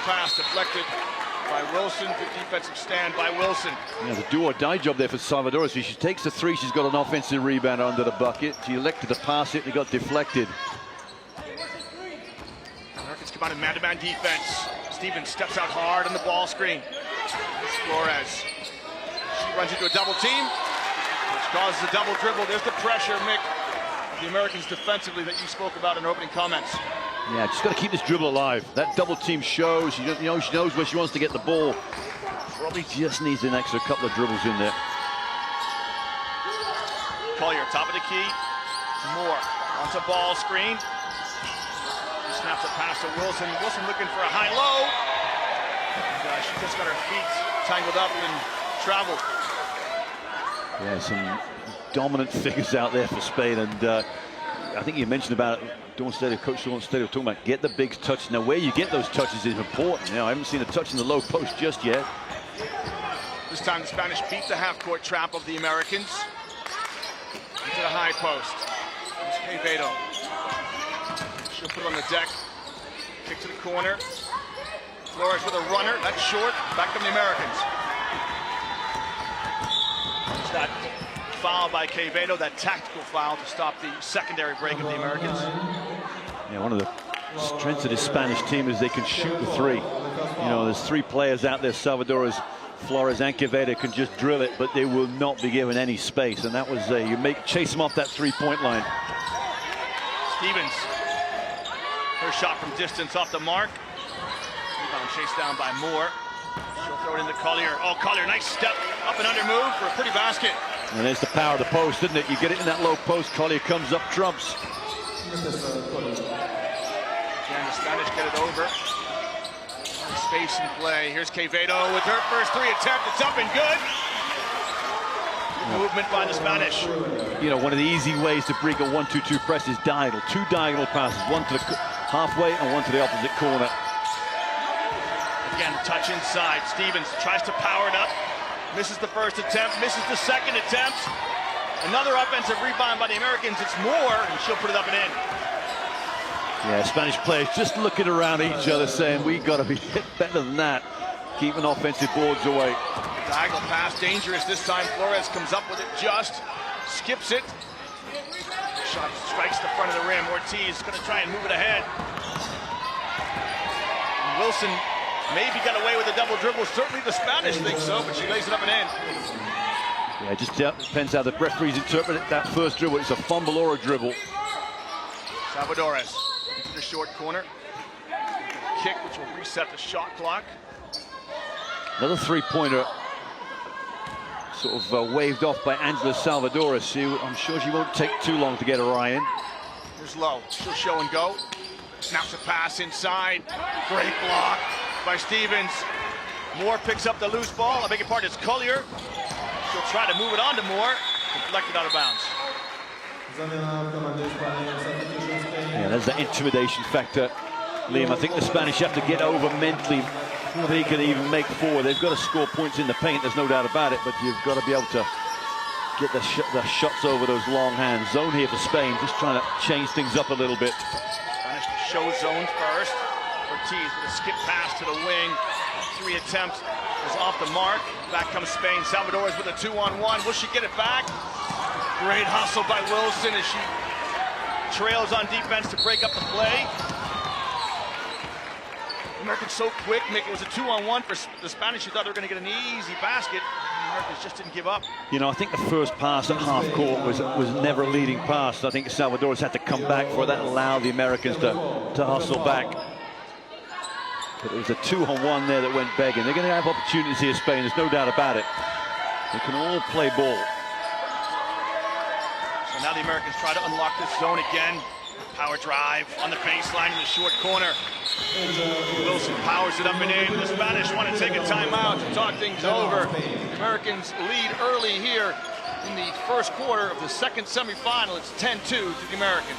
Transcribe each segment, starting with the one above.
pass deflected by Wilson. Good defensive stand by Wilson. Yeah, the do-or-die job there for Salvador. So she takes the three, she's got an offensive rebound under the bucket. She elected to pass it and it got deflected. Americans come out in man-to-man defense. Stevens steps out hard on the ball screen. Flores. She runs into a double team, which causes a double dribble. There's the pressure, Mick, of the Americans defensively that you spoke about in opening comments. Yeah, just got to keep this dribble alive. That double team shows. She knows where she wants to get the ball. Probably just needs an extra couple of dribbles in there. Collier, top of the key. Moore wants a ball screen. She snaps a pass to Wilson. Wilson looking for a high-low. She just got her feet tangled up and traveled. Yeah, some dominant figures out there for Spain, and I think you mentioned about it. Coach Dawn Stato talking about get the big touch. Now, where you get those touches is important. I haven't seen a touch in the low post just yet. This time the Spanish beat the half-court trap of the Americans. Into the high post. Here's Quevedo. She'll put it on the deck. Kick to the corner. Flores with a runner. That's short. Back from the Americans. It's that foul by Quevedo, that tactical foul to stop the secondary break of the Americans. Yeah, one of the strengths of this Spanish team is they can shoot the three. There's three players out there, Salvador's, Flores and Quevedo can just drill it, but they will not be given any space. And that was chase them off that three-point line. Stevens, her shot from distance off the mark. Rebound chased down by Moore. She'll throw it into Collier. Oh, Collier, nice step up and under move for a pretty basket. And there's the power of the post, isn't it? You get it in that low post, Collier comes up, trumps. Again, the Spanish get it over. Space in play. Here's Quevedo with her first three attempt. It's up and good. Movement by the Spanish. One of the easy ways to break a 1-2-2 press is diagonal. Two diagonal passes, one to the halfway and one to the opposite corner. Again, touch inside. Stevens tries to power it up. Misses the first attempt, misses the second attempt. Another offensive rebound by the Americans. It's Moore, and she'll put it up and in. Yeah, Spanish players just looking around each other saying, we got to be hit better than that. Keeping offensive boards away. Diagonal pass, dangerous this time. Flores comes up with it just, skips it. Shot strikes the front of the rim. Ortiz going to try and move it ahead. And Wilson maybe got away with a double dribble. Certainly the Spanish think so, but she lays it up and in. Yeah, it just depends how the referees interpret it. That first dribble, it's a fumble or a dribble. Salvadores into the short corner. Kick, which will reset the shot clock. Another three-pointer sort of waved off by Angela Salvadores, who I'm sure she won't take too long to get her eye in. Here's Lowe. She'll show and go. Snaps a pass inside. Great block by Stevens. Moore picks up the loose ball. I beg your pardon, it's Collier. She'll try to move it on to Moore. Deflected out of bounds. Yeah, there's the intimidation factor, Liam. I think the Spanish have to get over mentally before they can even make four. They've got to score points in the paint, there's no doubt about it, but you've got to be able to get the shots over those long hands. Zone here for Spain, just trying to change things up a little bit. Spanish show zone first. Ortiz with a skip pass to the wing. Three attempts is off the mark. Back comes Spain. Salvadores with a 2-on-1. Will she get it back? Great hustle by Wilson as she trails on defense to break up the play. The Americans so quick. Mick, it was a 2-on-1 for the Spanish. You thought they were going to get an easy basket. The Americans just didn't give up. I think the first pass at half court was never a leading pass. I think Salvadores had to come back for that, allow the Americans to hustle back. But it was a 2-on-1 there that went begging. They're going to have opportunities here, Spain. There's no doubt about it. They can all play ball. So now the Americans try to unlock this zone again. Power drive on the baseline in the short corner. Wilson powers it up and in. The Spanish want to take a timeout to talk things over. The Americans lead early here in the first quarter of the second semifinal. It's 10-2 to the Americans.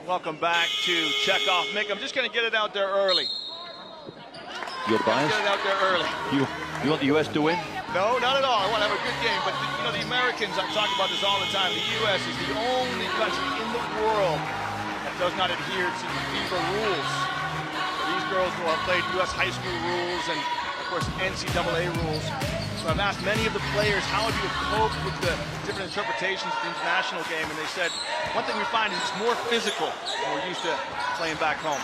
Welcome back to Chekhov. Mick, I'm just going to get it out there early. You're biased? Get it out there early. You want the U.S. to win? No, not at all. I want to have a good game. But, you know, the Americans, I talk about this all the time. The U.S. is the only country in the world that does not adhere to the FIBA rules. These girls will have played U.S. high school rules and, of course, NCAA rules. So I've asked many of the players, how have you coped with the different interpretations of the international game? And they said, one thing we find is it's more physical than we're used to playing back home.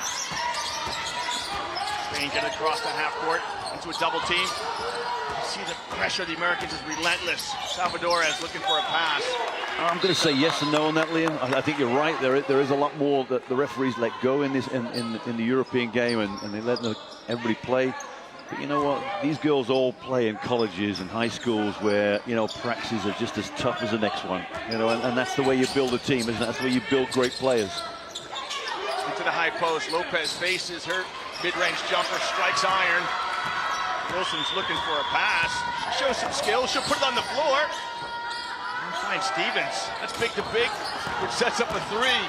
Spain get across the half court into a double team. You see the pressure of the Americans is relentless. Salvador is looking for a pass. I'm going to say yes and no on that, Liam. I think you're right. There is a lot more that the referees let go in this in the European game, and they let everybody play. But you know what? These girls all play in colleges and high schools where, you know, practices are just as tough as the next one. You know, and that's the way you build a team, isn't it? That's the way you build great players. Into the high post. Lopez faces her mid-range jumper, strikes iron. Wilson's looking for a pass. She shows some skill. She'll put it on the floor. Find Stevens. That's big to big, which sets up a three.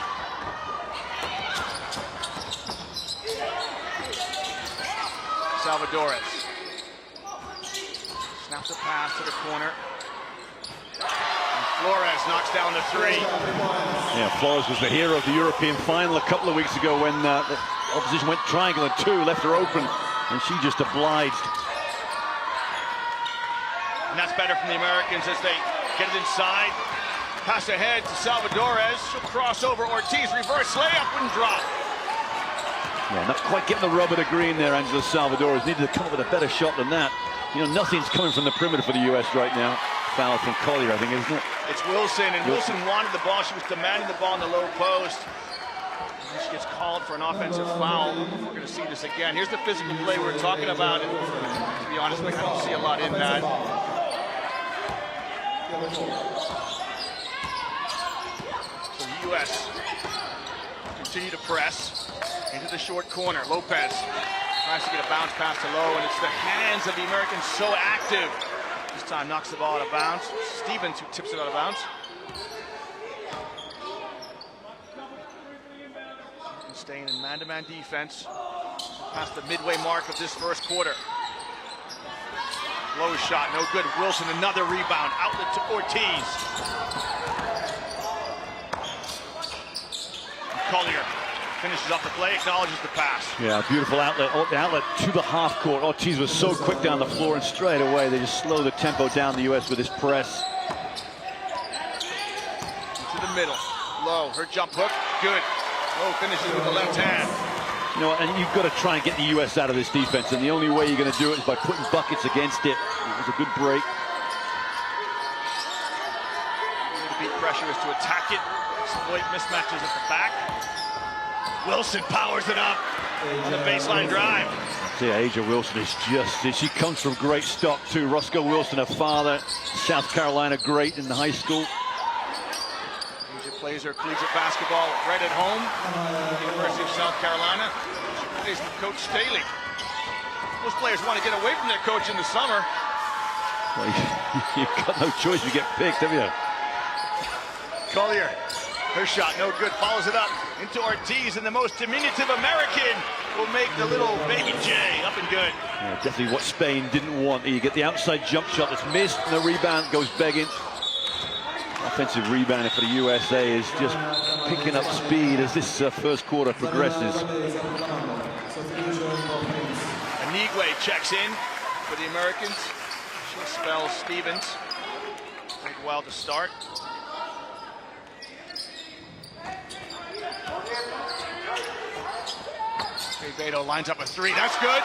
Salvadores. Snaps a pass to the corner. And Flores knocks down the three. Yeah, Flores was the hero of the European final a couple of weeks ago when the opposition went triangle and two, left her open, and she just obliged. And that's better from the Americans as they get it inside. Pass ahead to Salvadores. She'll cross over Ortiz. Reverse layup, wouldn't drop. Yeah, not quite getting the rub of the green there, Angela Salvadores. Needed to come up with a better shot than that. You know, nothing's coming from the perimeter for the U.S. right now. Foul from Collier, I think, isn't it? It's Wilson, and Wilson wanted the ball. She was demanding the ball in the low post. And she gets called for an offensive foul. We're going to see this again. Here's the physical play we're talking about. And to be honest, I don't see a lot in that. So the U.S. continue to press into the short corner. Lopez tries to get a bounce pass to Lowe, and it's the hands of the Americans so active. This time knocks the ball out of bounds. Stevens who tips it out of bounds. Staying in man-to-man defense past the midway mark of this first quarter. Low shot, no good. Wilson, another rebound. Outlet to Ortiz. Collier finishes off the play, acknowledges the pass. Yeah, beautiful outlet. The outlet to the half court. Ortiz was so quick down the floor, and straight away they just slow the tempo down the U.S. with this press. To the middle. Low, her jump hook, good. Low finishes with the left hand. You know, and you've got to try and get the U.S. out of this defense, and the only way you're going to do it is by putting buckets against it. It was a good break. The beat pressure is to attack it, exploit mismatches at the back. Wilson powers it up on the baseline drive. Yeah, Asia Wilson is she comes from great stock too. Roscoe Wilson, her father, South Carolina great in the high school. Asia plays her collegiate basketball right at home, University of South Carolina. She plays with Coach Staley. Most players want to get away from their coach in the summer. Well, you've got no choice to get picked, have you? Collier, her shot no good, follows it up into Ortiz, and the most diminutive American will make the little baby J up and good. Yeah, definitely what Spain didn't want. You get the outside jump shot that's missed, and the rebound goes begging. Offensive rebounding for the USA is just picking up speed as this first quarter progresses. Anigwe checks in for the Americans. She spells Stevens. Take a while to start. Beto lines up a three. That's good.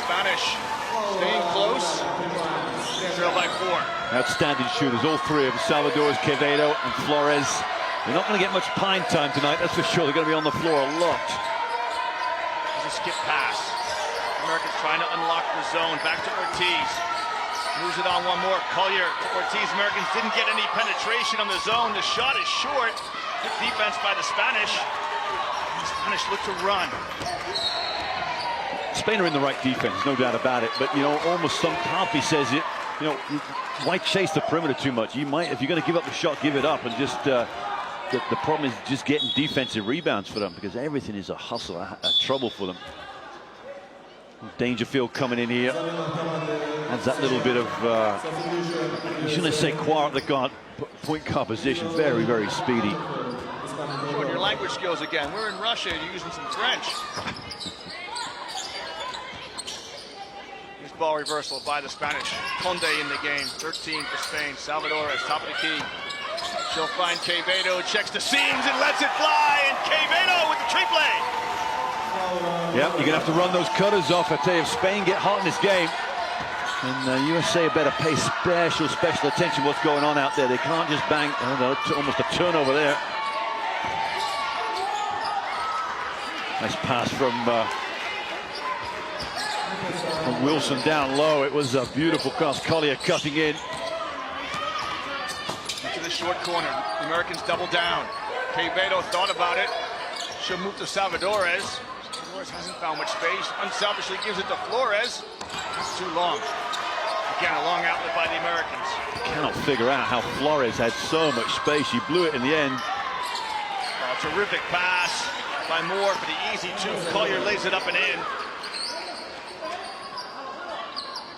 Spanish staying close. Trail by 4. Outstanding shooters, all three of them. Salvadores, Quevedo, and Flores. They're not going to get much pine time tonight, that's for sure. They're going to be on the floor a lot. There's a skip pass. Americans trying to unlock the zone. Back to Ortiz. Moves it on one more. Collier to Ortiz. Americans didn't get any penetration on the zone. The shot is short. Good defense by the Spanish. The Spanish look to run. Spain are in the right defense, no doubt about it. But, you know, almost some Carpi says it, you know, why chase the perimeter too much? You might, if you're going to give up the shot, give it up. And just the problem is just getting defensive rebounds for them, because everything is a hustle, a trouble for them. Dangerfield coming in here. Adds that little bit of, you shouldn't say quiet at the guard, point guard position. Very, very speedy. Showing your language skills again. We're in Russia, you're using some French. Here's ball reversal by the Spanish. Conde in the game, 13 for Spain. Salvadores, top of the key. She'll find Quevedo, checks the seams and lets it fly, and Quevedo with the triple. Yep, you're going to have to run those cutters off. I tell you, if Spain get hot in this game, and USA better pay special attention to what's going on out there. They can't just bang. Oh, no, almost a turnover there. Nice pass from Wilson down low. It was a beautiful cross. Collier cutting in. Into the short corner. The Americans double down. Quevedo thought about it. She'll move to Salvadores. Salvadores hasn't found much space. Unselfishly gives it to Flores. It's too long. Again, a long outlet by the Americans. Cannot figure out how Flores had so much space. She blew it in the end. Oh, terrific pass by Moore for the easy two. Collier lays it up and in.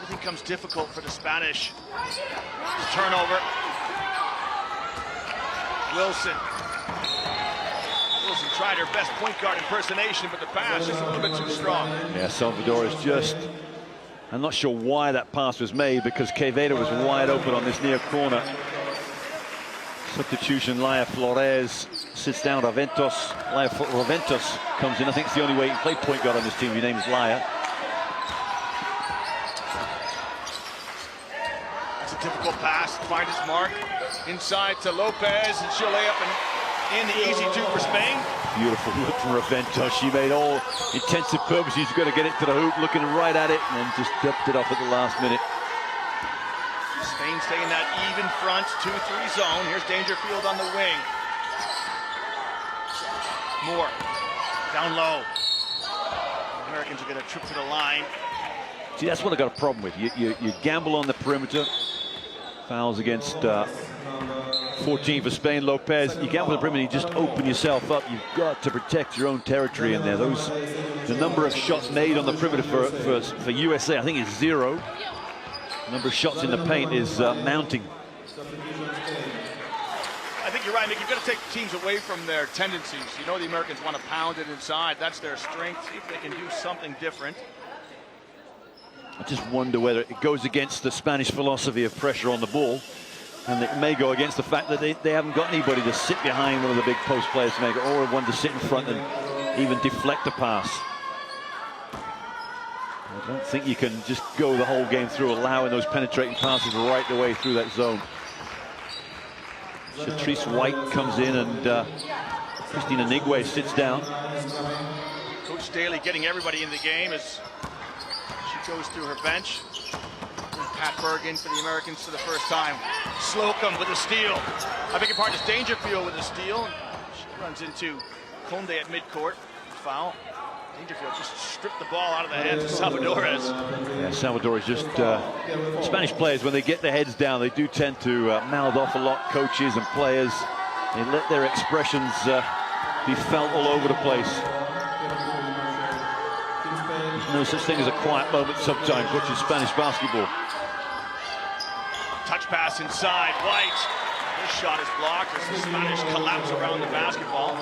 Everything comes difficult for the Spanish. Turnover. Wilson tried her best point guard impersonation, but the pass is a little bit too strong. Yeah, Salvador is just, I'm not sure why that pass was made, because Quevedo was wide open on this near corner. Substitution, Laia Flores sits down. Raventos comes in. I think it's the only way he can play point guard on this team. His name is Laia. It's a difficult pass to find his mark. Inside to Lopez, and she'll lay up and in the easy two for Spain. Beautiful look from Raventos. She made all intensive purposes. She's going to get it to the hoop, looking right at it, and then just dumped it off at the last minute. Spain staying that even front 2-3 zone. Here's Dangerfield on the wing. Moore down low. The Americans are going to trip to the line. See, that's what I got a problem with. You gamble on the perimeter. Fouls against 14 for Spain. Lopez, you gamble on the perimeter, you just open yourself up. You've got to protect your own territory in there. The number of shots made on the perimeter for USA, I think, is 0. The number of shots in the paint is mounting. I think you're right, Nick. You've got to take teams away from their tendencies. You know the Americans want to pound it inside. That's their strength. See if they can do something different. I just wonder whether it goes against the Spanish philosophy of pressure on the ball, and it may go against the fact that they haven't got anybody to sit behind one of the big post players to make it, or one to sit in front and even deflect a pass. I don't think you can just go the whole game through allowing those penetrating passes right the way through that zone. Shatrice White comes in, and Christina Nigwe sits down. Coach Daly getting everybody in the game as she goes through her bench. And Pat Bergen for the Americans for the first time. Slocum with a steal. I beg your pardon, it's Dangerfield with a steal. She runs into Conde at midcourt. Foul. Dangerfield just stripped the ball out of the hands of Salvadores. Yeah, Salvadores just, Spanish players, when they get their heads down, they do tend to mouth off a lot, coaches and players. They let their expressions be felt all over the place. There's no such thing as a quiet moment sometimes watching Spanish basketball. Touch pass inside, White. This shot is blocked as the Spanish collapse around the basketball.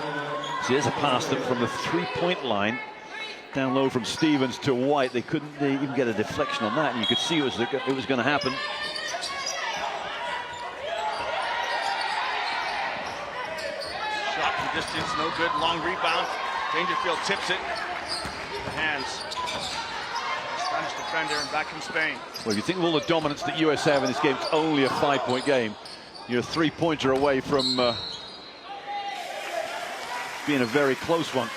See, there's a pass that from the three-point line down low from Stevens to White. They couldn't even get a deflection on that, and you could see it was going to happen. Shot from distance, no good. Long rebound. Dangerfield tips it. The hands. Spanish defender, and back from Spain. Well, if you think of all the dominance that USA have in this game, it's only a 5-point game. You're a 3-pointer away from being a very close one.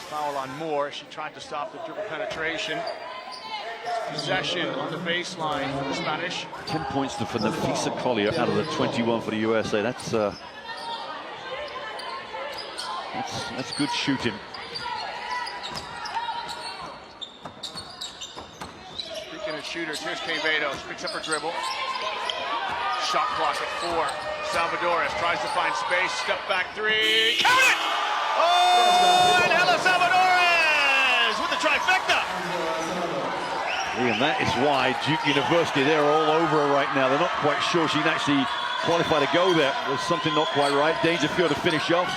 Foul on Moore. She tried to stop the dribble penetration. Possession on the baseline for the Spanish. 10 points for Nafisa Collier out of the 21 for the USA. That's good shooting. Speaking of shooters, here's Quevedos, picks up her dribble. Shot clock at 4. Salvadores tries to find space, step back 3. Count it! Oh, and Hela Salvadores with the trifecta. And that is why Duke University, they're all over her right now. They're not quite sure she can actually qualify to go there. There's something not quite right. Dangerfield to finish off.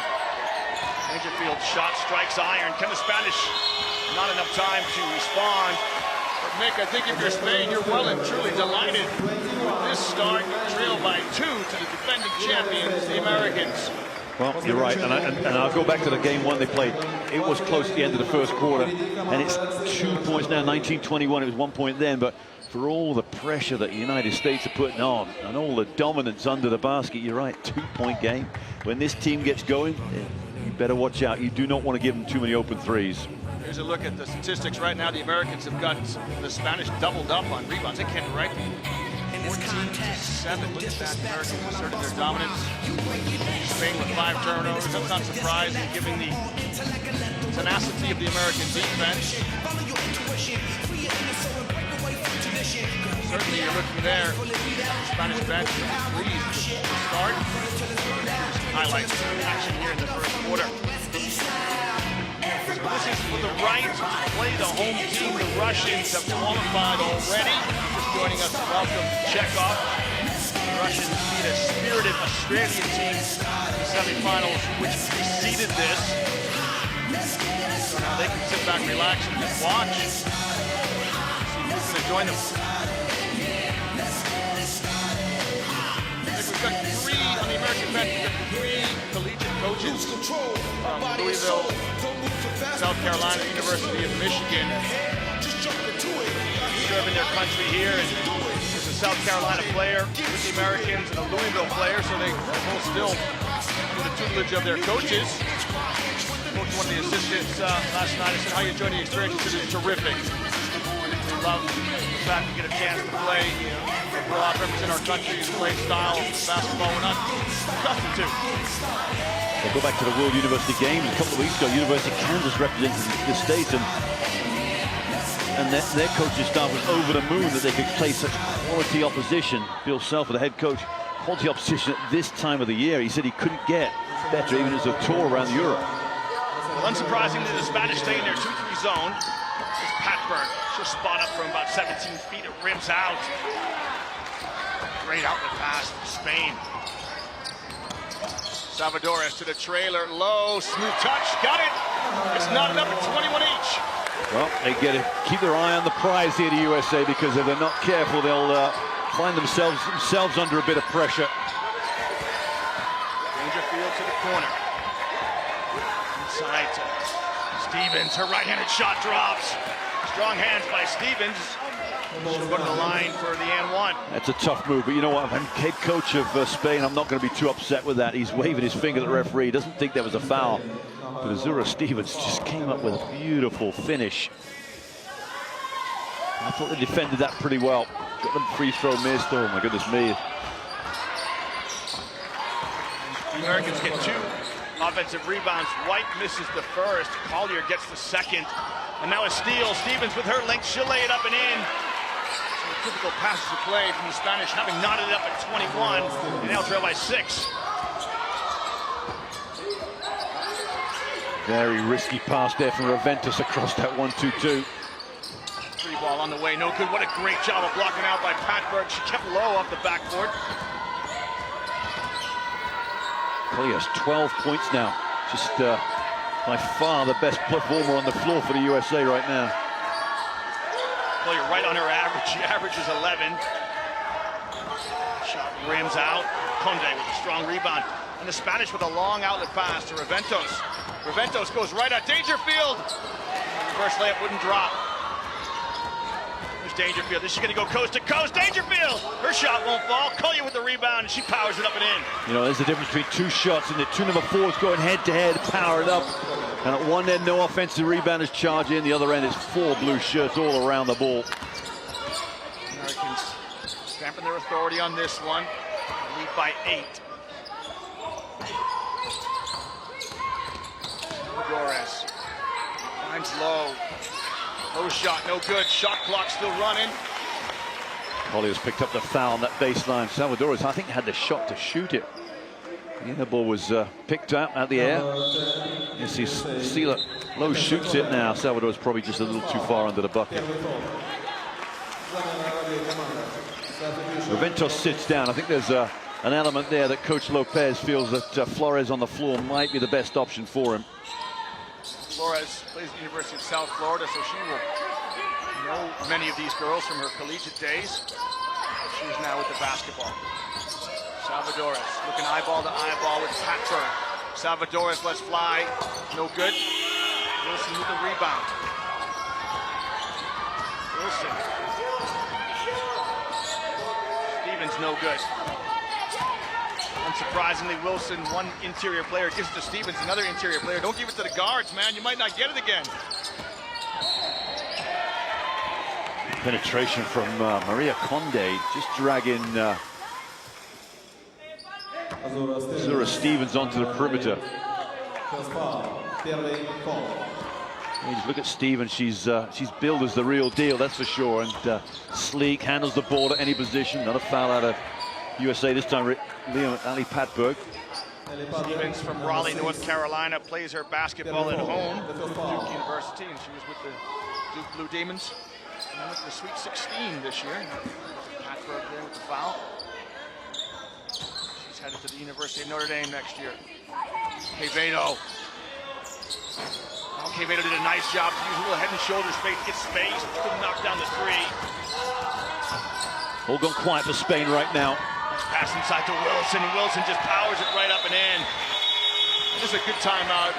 Dangerfield shot strikes iron. Can the Spanish? Not enough time to respond. But Mick, I think if you're Spain, you're well and truly delighted with this start. You trail by 2 to the defending champions, the Americans. Well, you're right, and I'll go back to the game 1 they played. It was close at the end of the first quarter, and it's 2 points now, 19-21. It was 1 point then, but for all the pressure that the United States are putting on and all the dominance under the basket, you're right, 2-point game. When this team gets going, you better watch out. You do not want to give them too many open threes. Here's a look at the statistics right now. The Americans have got the Spanish doubled up on rebounds. They can't write 14-7. Look at that. The Americans asserted their dominance. Spain with 5 turnovers. That's not surprising, given the tenacity of the American defense. Certainly, you're looking there. The Spanish bench pleased to start. Highlights of action here in the first quarter. So this is for the right to play the home team. The Russians have qualified already. Just joining us, welcome Chekhov. The Russians beat a spirited Australian team in the semifinals, which preceded this. So now they can sit back, relax, and just watch. See who's going to join them. We've got 3 on the American bench. We've got 3 collegiate coaches from Louisville, South Carolina, University of Michigan, serving their country here. And there's a South Carolina player with the Americans and a Louisville player, so they both still under the tutelage of their coaches. Spoke to one of the assistants last night. I said, how you enjoying the experience? He said, it's terrific. We love the fact we get a chance to play abroad, represent our country, play style basketball we're not accustomed to. We'll go back to the World University Games a couple of weeks ago. University of Kansas represented the state, and their coaching staff was over the moon that they could play such quality opposition. Bill Self, the head coach, quality opposition at this time of the year. He said he couldn't get better even as a tour around Europe. Well, unsurprisingly, the Spanish stay in their 2-3 zone. This Patberg, she'll spot up from about 17 feet. It rims out. Great outlet pass from Spain. Salvadores to the trailer, low, smooth touch, got it. It's not enough at 21 each. Well, they get to keep their eye on the prize here, the USA, because if they're not careful, they'll find themselves under a bit of pressure. Dangerfield to the corner. Inside to Stevens, her right-handed shot drops. Strong hands by Stevens. She'll go to the line for the and 1. That's a tough move, but you know what? I'm head coach of Spain. I'm not going to be too upset with that. He's waving his finger at the referee. He doesn't think there was a foul. But Azura Stevens just came up with a beautiful finish. I thought they defended that pretty well. Got them free throw missed. Oh my goodness me. The Americans get 2 offensive rebounds. White misses the first. Collier gets the second. And now a steal. Stevens with her length. She'll lay it up and in. Typical passes of play from the Spanish, having knotted it up at 21. They now trail by 6. Very risky pass there from Reventus across that 1-2-2. Free ball on the way, no good. What a great job of blocking out by Patberg. She kept low off the backboard. Collier has 12 points now. Just by far the best performer on the floor for the USA right now. Collier right on her average. She averages 11. Shot rims out. Conde with a strong rebound. And the Spanish with a long outlet pass to Reventos. Reventos goes right at Dangerfield. Reverse layup wouldn't drop. There's Dangerfield. This is going to go coast to coast. Dangerfield! Her shot won't fall. Collier with the rebound, and she powers it up and in. You know, there's the difference between 2 shots, and the 2 number 4s going head-to-head, powered up. And at one end, no offensive rebounders charge in. The other end is 4 blue shirts all around the ball. showing their authority on this one. Lead by 8. Salvadores finds low. Low shot, no good. Shot clock still running. Colliers picked up the foul on that baseline. Salvadores, I think, had the shot to shoot it. Yeah, the ball was picked up out the air. You see Sealer low shoots it now. Salvador's probably just a little too far under the bucket. Juventus sits down. I think there's an element there that Coach Lopez feels that Flores on the floor might be the best option for him. Flores plays at the University of South Florida, so she will know many of these girls from her collegiate days. She's now with the basketball. Salvadores looking eyeball to eyeball with Patberg. Salvadores lets fly, no good. Wilson with the rebound. Wilson. Stevens no good. Unsurprisingly, Wilson, one interior player, gives it to Stevens, another interior player. Don't give it to the guards, man. You might not get it again. Penetration from Maria Conde, just dragging Zura Stevens onto the perimeter. You just look at Stevens, she's billed as the real deal, that's for sure. And sleek, handles the ball at any position. Another foul out of USA, this time Liam Ali Patberg. Stevens from Raleigh, North Carolina, plays her basketball at home at Duke University, and she was with the Duke Blue Demons. And went to the Sweet 16 this year. Patberg there with the foul. She's headed to the University of Notre Dame next year. Quevedo. Well, Quevedo did a nice job to use a little head and shoulders fake to get space. Couldn't knock down the 3. All gone quiet for Spain right now. Pass inside to Wilson, and Wilson just powers it right up and in. This is a good timeout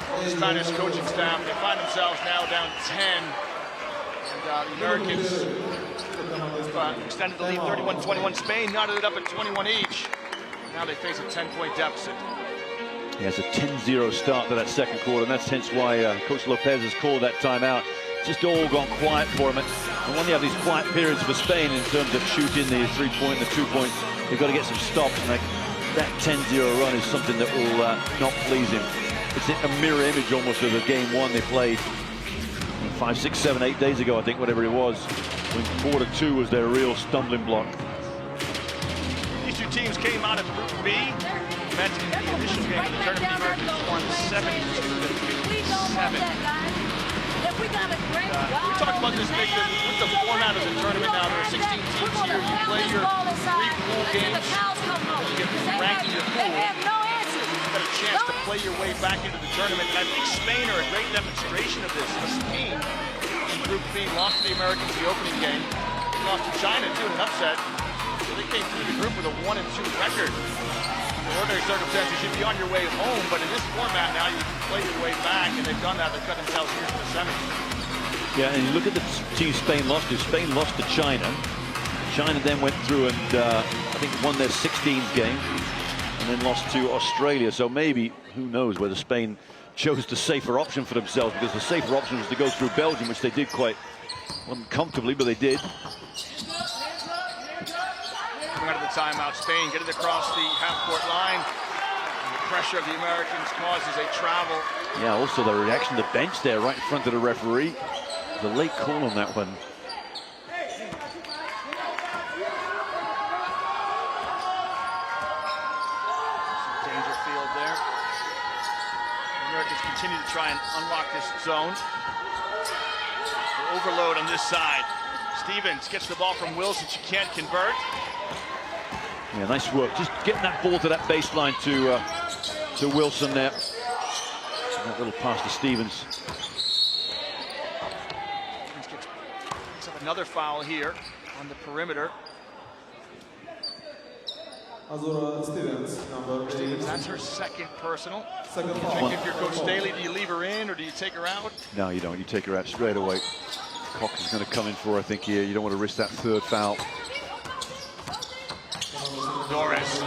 from the Spanish coaching staff. They find themselves now down 10. And the Americans extended the lead 31-21. Spain knotted it up at 21 each. Now they face a 10-point deficit. He has a 10-0 start to that second quarter, and that's hence why Coach Lopez has called that timeout. Just all gone quiet for him. And when you have these quiet periods for Spain in terms of shooting the 3-point and the 2-point, they've got to get some stops. And that 10-0 run is something that will not please him. It's a mirror image almost of the game 1 they played 5, 6, 7, 8 days ago, I think, whatever it was, when quarter 2 was their real stumbling block. These two teams came out of Group B. Met in the initial game of the tournament. The Americans won 72-57. We talked about this, Nick, with the format of the tournament now. There are 16 teams here. You play your 3 pool games. You're ranking your pool. You've got a chance to play your way back into the tournament. And I think Spain are a great demonstration of this. Spain, in Group B, lost to the Americans the opening game. They lost to China, too, in an upset. So they came through the group with a 1-2 record. In ordinary circumstances, you'd be on your way home, but in this format now, you can play your way back, and they've done that. They've got themselves here to the semis. Yeah, and you look at the team Spain lost to. Spain lost to China. China then went through and I think won their 16th game, and then lost to Australia. So maybe, who knows, whether Spain chose the safer option for themselves, because the safer option was to go through Belgium, which they did quite comfortably, but they did. Coming out of the timeout, Spain getting across the half-court line. And the pressure of the Americans causes a travel. Yeah, also the reaction to the bench there, right in front of the referee. The late call on that one. Dangerfield there. The Americans continue to try and unlock this zone. The overload on this side. Stevens gets the ball from Wilson. She can't convert. Yeah, nice work. Just getting that ball to that baseline to Wilson there. And that little pass to Stevens. Stevens gets another foul here on the perimeter. Stevens, number 8. That's her second personal. If you're Coach Staley, do you leave her in or do you take her out? No, you don't. You take her out straight away. Cox is going to come in for, I think, here. You don't want to risk that third foul. Doris,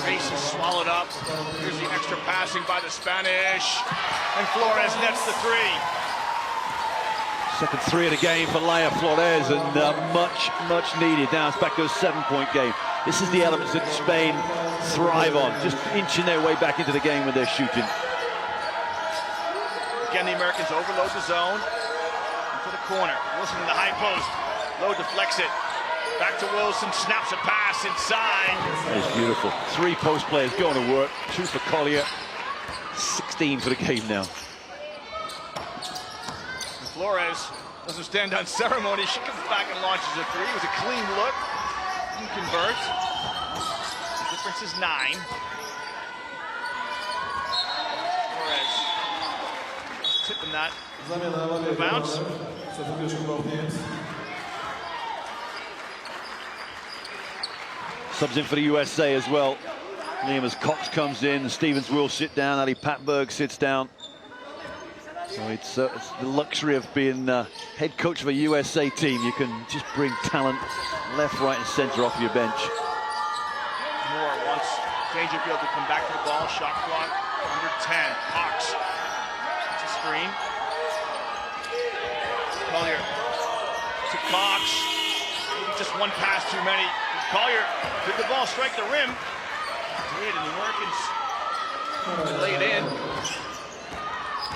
space is swallowed up. Here's the extra passing by the Spanish. And Flores nets the 3. Second three of the game for Leia Flores, and much needed. Now it's back to a 7-point game. This is the elements that Spain thrive on, just inching their way back into the game when they're shooting. Again, the Americans overload the zone. Into the corner. Wilson in the high post. Lowe deflects it. Back to Wilson, snaps a pass inside. That is beautiful. 3 post players going to work. 2 for Collier. 16 for the game now. Flores doesn't stand on ceremony. She comes back and launches a 3. It was a clean look. Didn't convert. The difference is 9. Flores tipping that. Bounce. Subs in for the USA as well. Liam, as Cox comes in, Stevens will sit down. Ali Patberg sits down. So it's the luxury of being head coach of a USA team. You can just bring talent left, right, and center off your bench. Moore wants Dangerfield to come back to the ball. Shot clock under 10. Cox. It's a screen. Collier to Cox. Maybe just one pass too many. Collier, did the ball strike the rim? Did, and the Americans lay it in.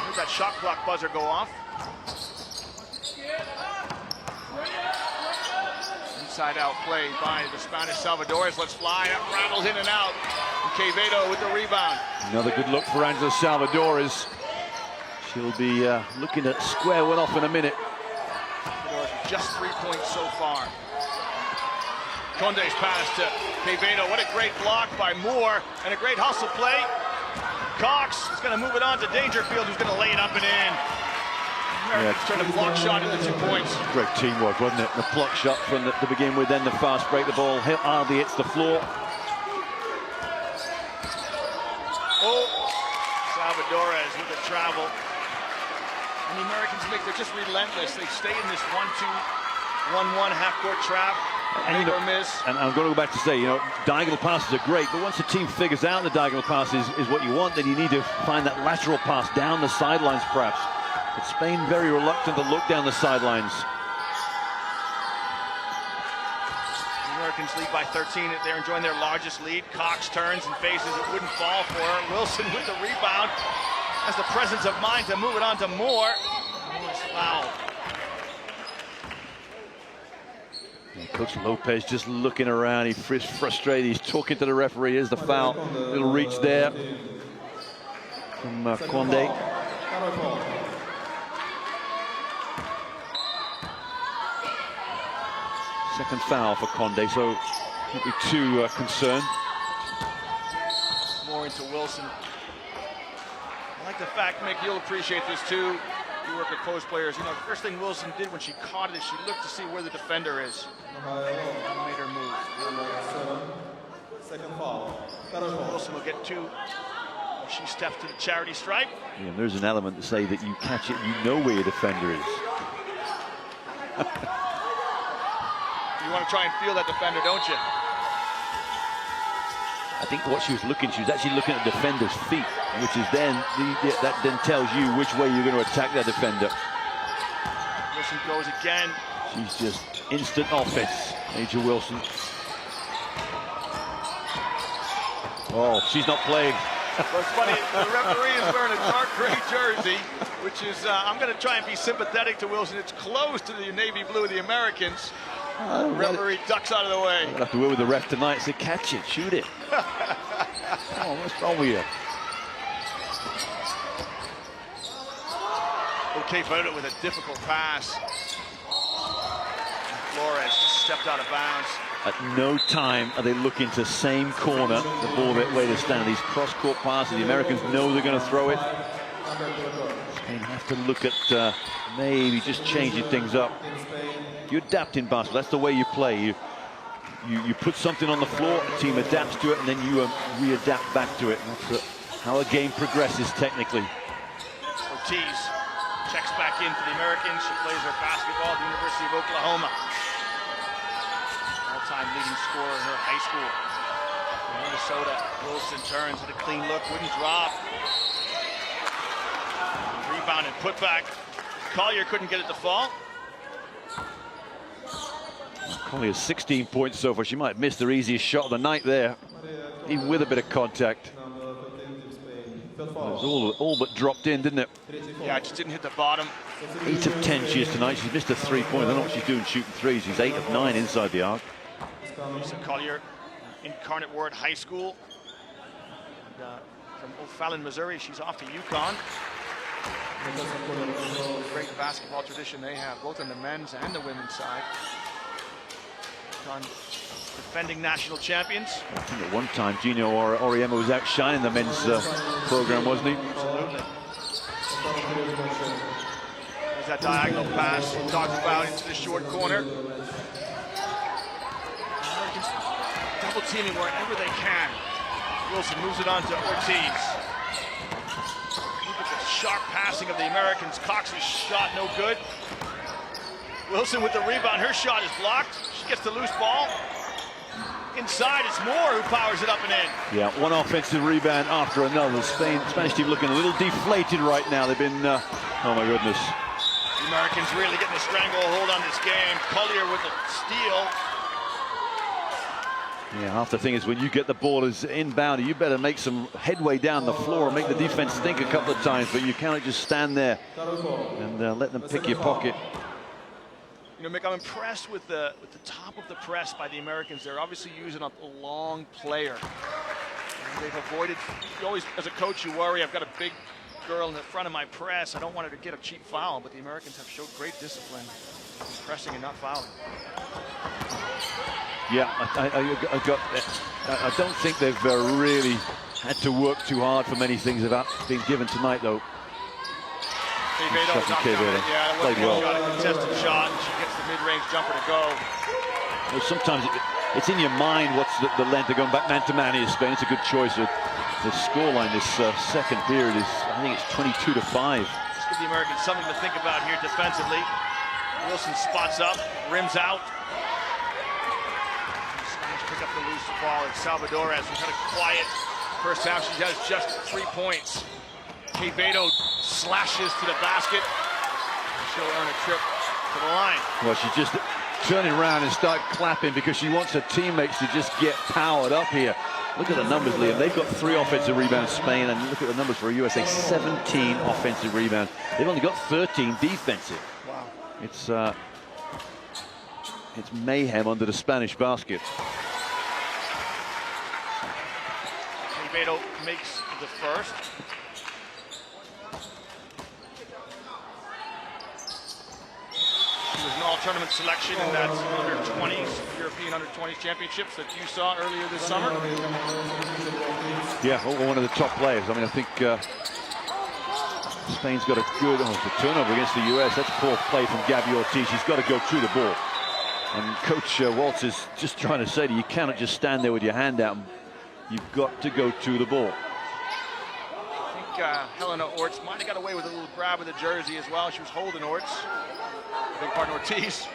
Here's that shot clock buzzer go off. Inside out play by the Spanish Salvadores. Let's fly. That rattles in and out. And Quevedo with the rebound. Another good look for Angela Salvadores. She'll be looking to square one off in a minute. Just 3 points so far. Conde's pass to Quevedo. What a great block by Moore and a great hustle play. Cox is going to move it on to Dangerfield, who's going to lay it up and in. Americans turned a block shot into 2 points. Great teamwork, wasn't it? The block shot from to begin with, then the fast break. The ball hardly hits the floor. Oh, Salvadores with the travel. And the Americans they're just relentless. They stay in this 1-2-1-1 half-court trap. And, you know, and I'm going to go back to say, you know, diagonal passes are great, but once the team figures out the diagonal pass is what you want, then you need to find that lateral pass down the sidelines, perhaps. But Spain very reluctant to look down the sidelines. The Americans lead by 13. They're enjoying their largest lead. Cox turns and faces it. Wouldn't fall for her. Wilson with the rebound. Has the presence of mind to move it on to Moore. Moore's fouled. Coach Lopez just looking around. He's frustrated. He's talking to the referee. Here's the foul. Little reach there from Conde. Second foul for Conde, so can't be too concerned. More into Wilson. I like the fact, Mick, you'll appreciate this too. You work with post players. You know, the first thing Wilson did when she caught it is she looked to see where the defender is. Made her move. Second foul. Wilson will get 2. She steps to the charity stripe. Yeah, and there's an element to say that you catch it, you know where your defender is. You want to try and feel that defender, don't you? I think what she was actually looking at the defender's feet, which is then, that then tells you which way you're going to attack that defender. Wilson goes again. She's just instant offense, Major Wilson. Oh, she's not playing. Well, it's funny, the referee is wearing a dark gray jersey, which is, I'm going to try and be sympathetic to Wilson. It's close to the navy blue of the Americans. The referee ducks out of the way. I'll have to work with the ref tonight. Say, catch it, shoot it. Come on, what's wrong with you? Okay, Quevedo with a difficult pass. Flores just stepped out of bounds. At no time are they looking to same corner, the ball that way to stand. These cross-court passes, the Americans know they're going to throw it. Spain have to look at maybe just changing things up. You adapt in basketball. That's the way you play. You put something on the floor, the team adapts to it, and then you readapt back to it. That's how a game progresses technically. Ortiz checks back in for the Americans. She plays her basketball at the University of Oklahoma. All-time leading scorer in her high school. In Minnesota, Wilson turns with a clean look, wouldn't drop. Rebound and put back. Collier couldn't get it to fall. Collier has 16 points so far. She might have missed her easiest shot of the night there, even with a bit of contact. It was all but dropped in, didn't it? Yeah, it just didn't hit the bottom. 8 of 10 she is tonight. She's missed a 3-point. I don't know what she's doing shooting threes. She's 8 of 9 inside the arc. Lisa Collier, Incarnate Word High School. And, from O'Fallon, Missouri. She's off to UConn. Great basketball tradition they have, both on the men's and the women's side. UConn defending national champions. I think at one time Gino Oriema was outshining the men's program, wasn't he? Absolutely. There's that diagonal pass we talked about into the short corner. Americans double teaming wherever they can. Wilson moves it on to Ortiz. Look at the sharp passing of the Americans. Cox's shot no good. Wilson with the rebound. Her shot is blocked. She gets the loose ball. Inside, it's Moore who powers it up and in. Yeah, one offensive rebound after another. The Spanish team looking a little deflated right now. They've been, oh my goodness. The Americans really getting a stranglehold on this game. Collier with the steal. Yeah, half the thing is when you get the ball as inbound, you better make some headway down the floor and make the defense think a couple of times, but you cannot just stand there and let them pick your pocket. You know, Mick, I'm impressed with the top of the press by the Americans. They're obviously using up a long player. And they've avoided, you always, as a coach, you worry, I've got a big girl in the front of my press. I don't want her to get a cheap foul, but the Americans have showed great discipline in pressing and not fouling. Yeah, I don't think they've really had to work too hard for many things that have been given tonight, though. Yeah, played well. Got a contested shot, and she gets the mid-range jumper to go. Well, sometimes it's in your mind what's the length of going back man to man is Spain. It's a good choice. The scoreline this second period is, I think it's 22-5. Just give the Americans something to think about here defensively. Wilson spots up, rims out. Spanish pick up the loose ball. It's Salvadores, who's had a quiet first half. She has just 3 points. Quevedo slashes to the basket. She'll earn a trip to the line. Well, she's just turning around and start clapping because she wants her teammates to just get powered up here. Look at the numbers, Liam. They've got 3 offensive rebounds, Spain, and look at the numbers for USA. 17 offensive rebounds. They've only got 13 defensive. Wow. It's mayhem under the Spanish basket. Quevedo makes the first. She was an all-tournament selection in that under-20s, European under-20s championships that you saw earlier this summer. Yeah, one of the top players. I mean, I think Spain's got a good the turnover against the US. That's poor play from Gabby Ortiz. She's got to go through the ball. And Coach Waltz is just trying to say to you, cannot just stand there with your hand out. You've got to go to the ball. I think Helena Orts might have got away with a little grab of the jersey as well. She was holding Orts. Big pardon, Ortiz.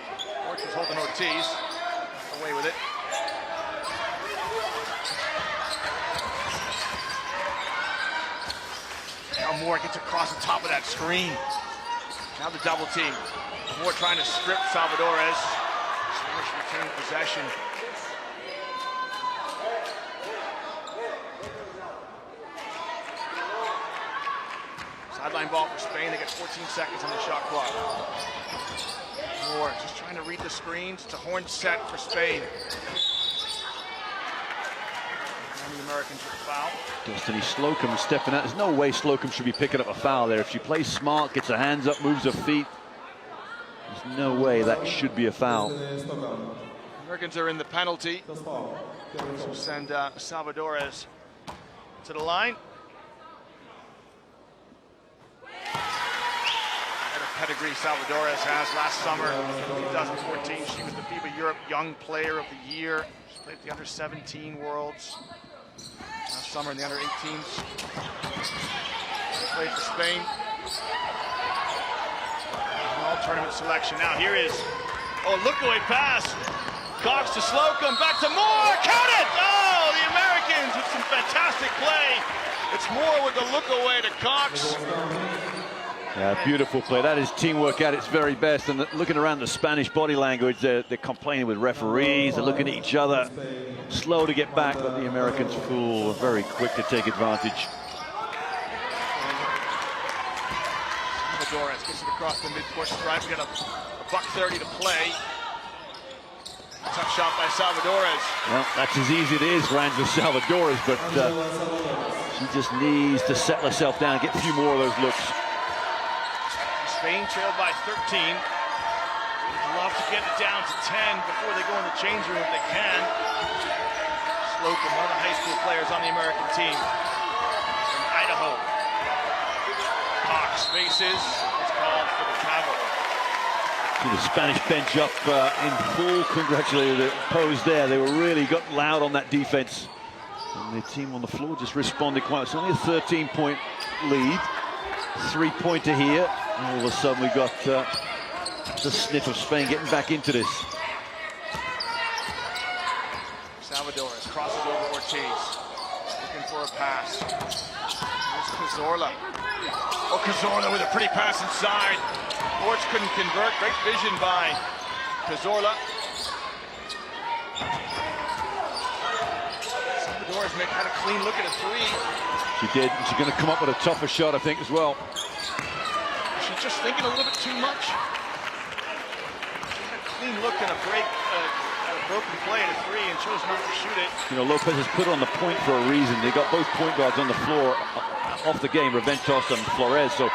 Orts was holding Ortiz. Away with it. Now Moore gets across the top of that screen. Now the double team. Moore trying to strip Salvadores. Spanish retain possession. Sideline ball for Spain. They get 14 seconds on the shot clock. Moore just trying to read the screens. It's a horn set for Spain. And the Americans with the foul. Destiny Slocum stepping out. There's no way Slocum should be picking up a foul there. If she plays smart, gets her hands up, moves her feet, there's no way that should be a foul. Americans are in the penalty. So send Salvadores to the line. Pedigree Salvadores has. Last summer, 2014, she was the FIBA Europe Young Player of the Year. She played the under-17 Worlds. Last summer in the under-18s. She played for Spain. All-tournament selection. Now here is, look-away pass. Cox to Slocum, back to Moore, count it! Oh, the Americans with some fantastic play. It's Moore with the look-away to Cox. Yeah, beautiful play. That is teamwork at its very best. And looking around the Spanish body language, they're complaining with referees. They're looking at each other, slow to get back, but the Americans cool, very quick to take advantage. Salvadores gets it across the mid-court stripe. We got a $1:30 to play. Tough shot by Salvadores. Well, that's as easy as it is for Angela Salvadores, but she just needs to settle herself down, get a few more of those looks. Spain trailed by 13. Would love to get it down to 10 before they go in the change room if they can. Slocum, one of the high school players on the American team from Idaho. Hawks faces. It's called for the travel. See the Spanish bench up in full. Congratulated the pose there. They were really got loud on that defense. And the team on the floor just responded quite. It's only a 13-point lead. 3-pointer here. All of a sudden we got the sniff of Spain getting back into this. Salvadores crosses over Ortiz. Looking for a pass. Here's Cazorla. Oh, Cazorla with a pretty pass inside. Orch couldn't convert. Great vision by Cazorla. Salvadores had a clean look at a three. She did. She's going to come up with a tougher shot, I think, as well. She's just thinking a little bit too much. She had a clean look and a break, a broken play at a three, and chose not to shoot it. You know, Lopez has put her on the point for a reason. They got both point guards on the floor off the game, Reventos and Flores. So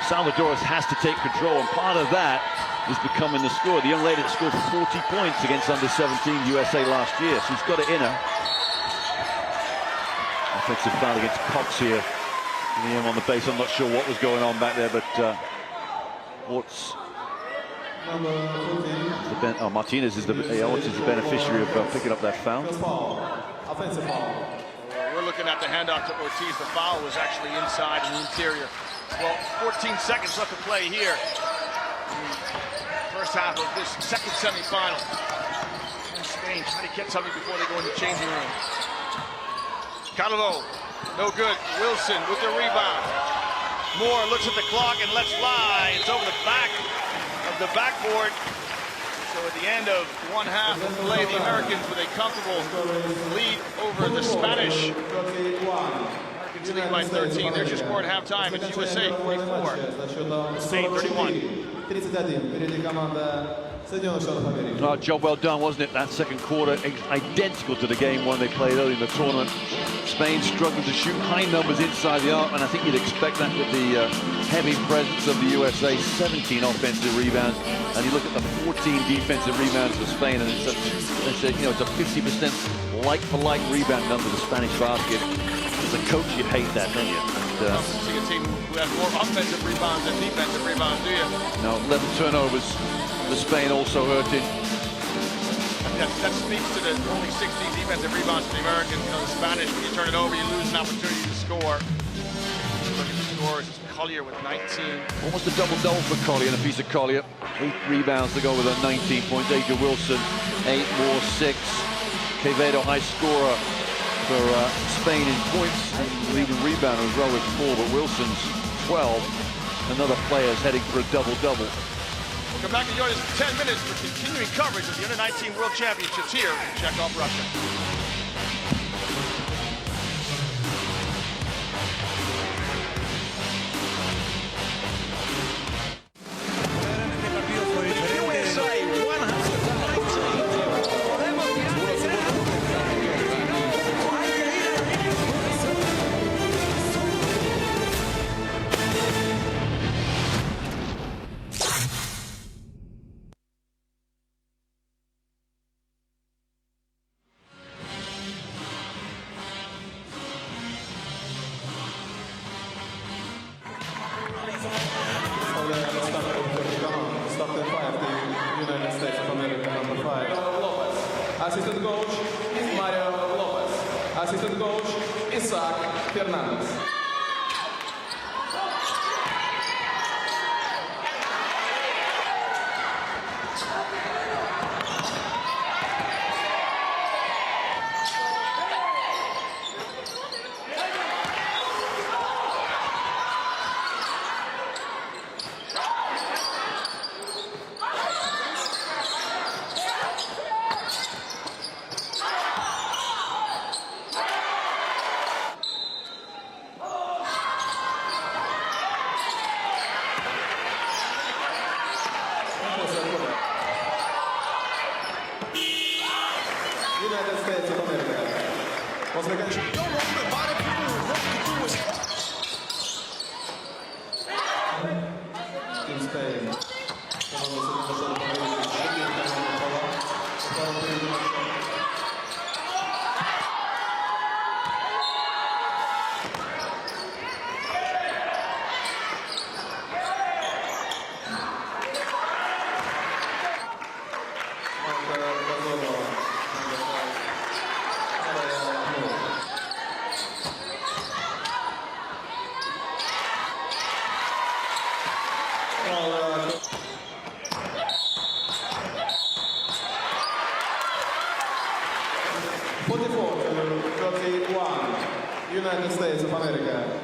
Salvadores has to take control, and part of that is becoming the scorer. The young lady that scored 40 points against under-17 USA last year. She's got it in her. Offensive foul against Cox here. Liam on the base. I'm not sure what was going on back there, but Orts. Martinez is the beneficiary of picking up that foul. Offensive foul. We're looking at the handoff to Ortiz. The foul was actually inside in the interior. Well, 14 seconds left to play here. First half of this second semifinal. And Spain trying to get something before they go in the changing room. Calvo, no good. Wilson with the rebound. Moore looks at the clock and lets fly. It's over the back of the backboard. So at the end of one half of play, the Americans with a comfortable lead over the Spanish. Americans lead by 13. There's your score at halftime. It's USA 44. Spain 31. Job well done, wasn't it? That second quarter, identical to the game one they played early in the tournament. Spain struggled to shoot high numbers inside the arc, and I think you'd expect that with the heavy presence of the USA. 17 offensive rebounds, and you look at the 14 defensive rebounds for Spain, and it's a 50% like-for-like rebound number, the Spanish basket. As a coach, you hate that, don't you? See a team who has more offensive rebounds than defensive rebounds, do you? No, 11 turnovers. The Spain also hurting. That speaks to the only 16 defensive rebounds for the Americans. You know, the Spanish, when you turn it over, you lose an opportunity to score. Look at the scores. It's Collier with 19. Almost a double-double for Collier, and a piece of Collier. 8 rebounds to go with a 19 points. Aja Wilson, 8 more, 6. Quevedo, high scorer for Spain in points, and leading rebounder as well with 4, but Wilson's 12. Another player's heading for a double-double. We'll come back and join us in 10 minutes for continuing coverage of the Under-19 World Championships here in Chekhov, Russia. Assistant coach is Mario Lopez. Assistant coach is Isaac Fernandez. возникающих. Team Spain. United States of America.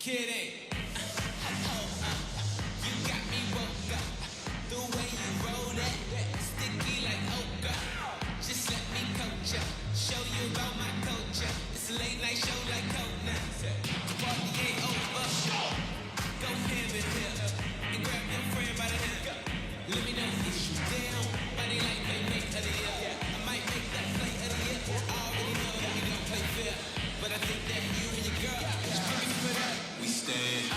Kidding. You got me woke up. The way you roll that, sticky like okra. Just let me coach ya, show you about my culture. It's a late night show like Conan. The party ain't over. Go hand in here and grab your friend by the hand. Let me know if you down. Body like playmate of the year. I might make that play of the year. I already know that we don't play fair, but I think that you and your girl just give me for that. We stand.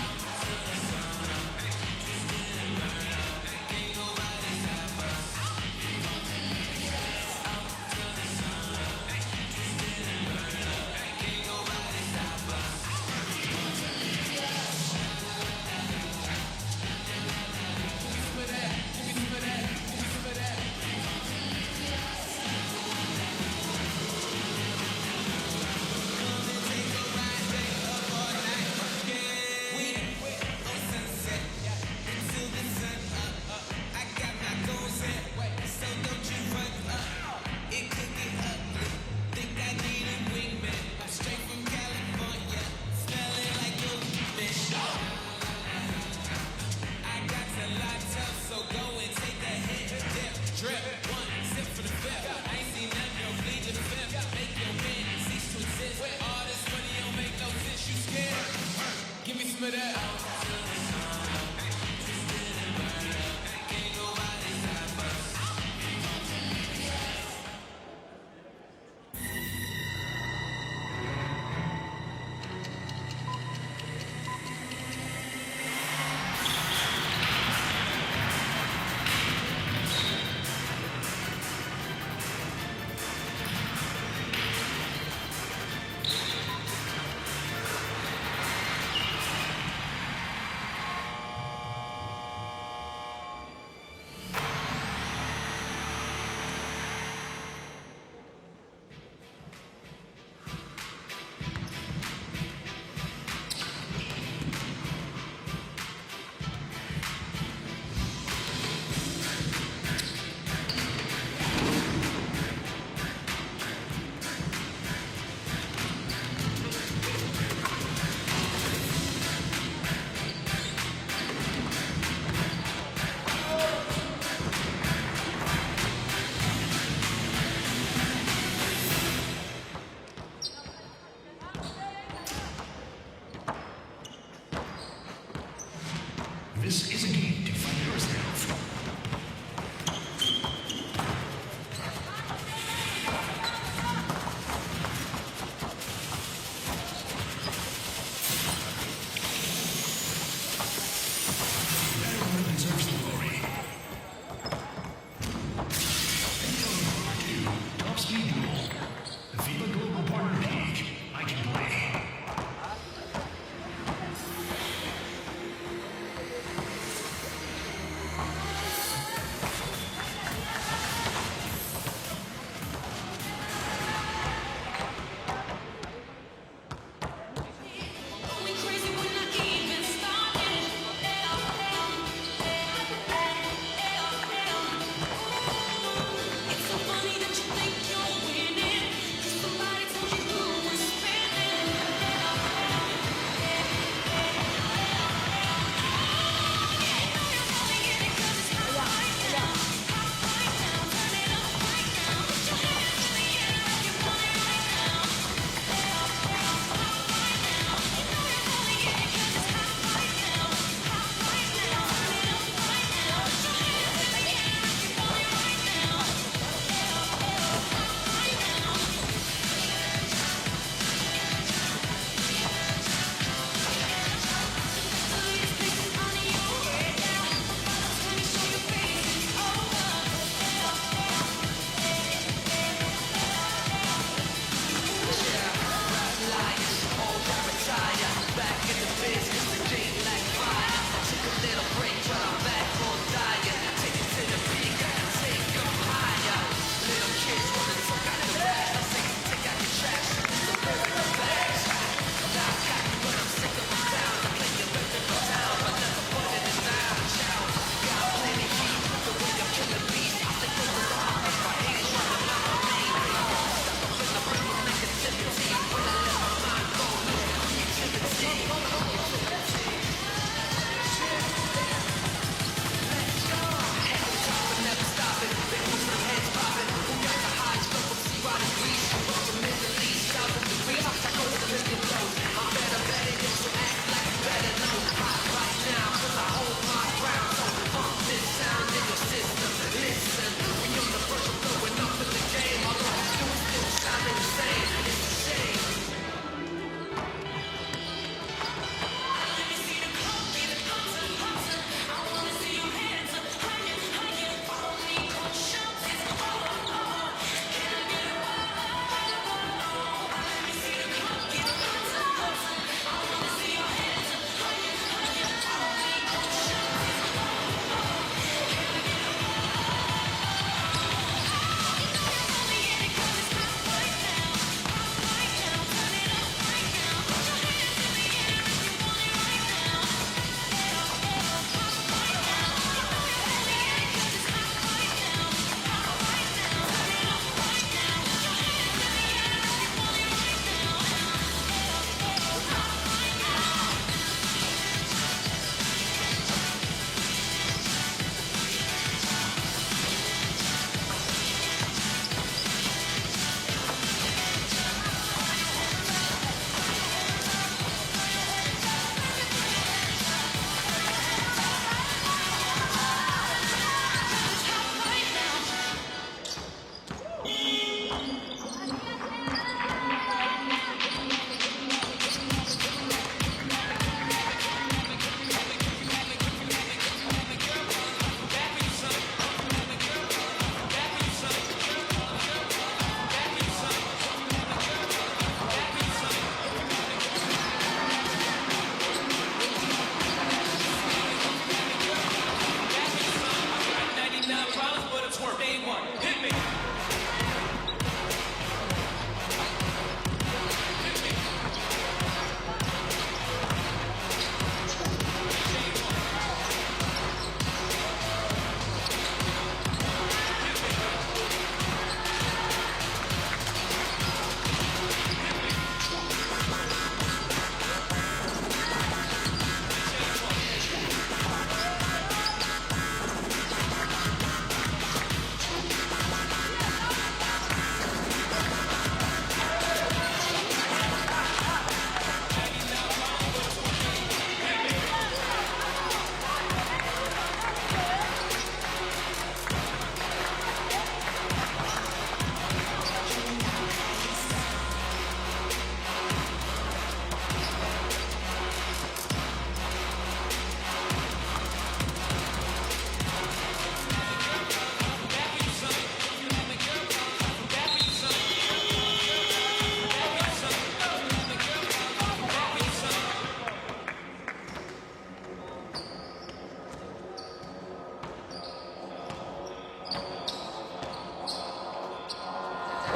This is a game to find yourself. Everyone deserves the glory. And Top Speed Duel. The FIBA Global Partner League. I can play.